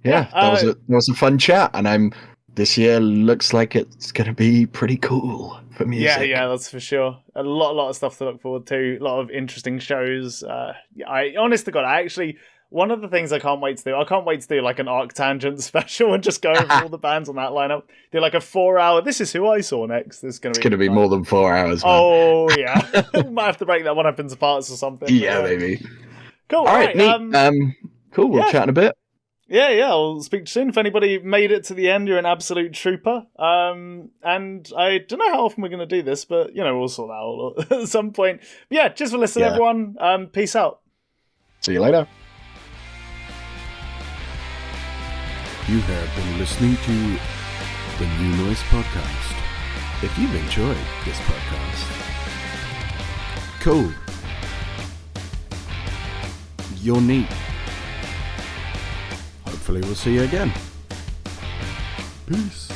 Yeah, that was a fun chat, and this year looks like it's going to be pretty cool for music. Yeah, that's for sure. A lot of stuff to look forward to. A lot of interesting shows. Honest to God, one of the things I can't wait to do like an Arctangent special and just go over all the bands on that lineup. Do like a 4-hour. This is who I saw next. It's going to be more than 4 hours. Man. Oh yeah, might have to break that one up into parts or something. Yeah, maybe. Cool. All right, neat. Cool. We'll chat in a bit. Yeah, I'll speak to you soon. If anybody made it to the end, you're an absolute trooper. And I don't know how often we're going to do this, but, we'll sort that out at some point. But yeah, just for listening, everyone. Peace out. See you later. You have been listening to the New Noise Podcast. If you've enjoyed this podcast, cool. You're neat. Hopefully we'll see you again. Peace.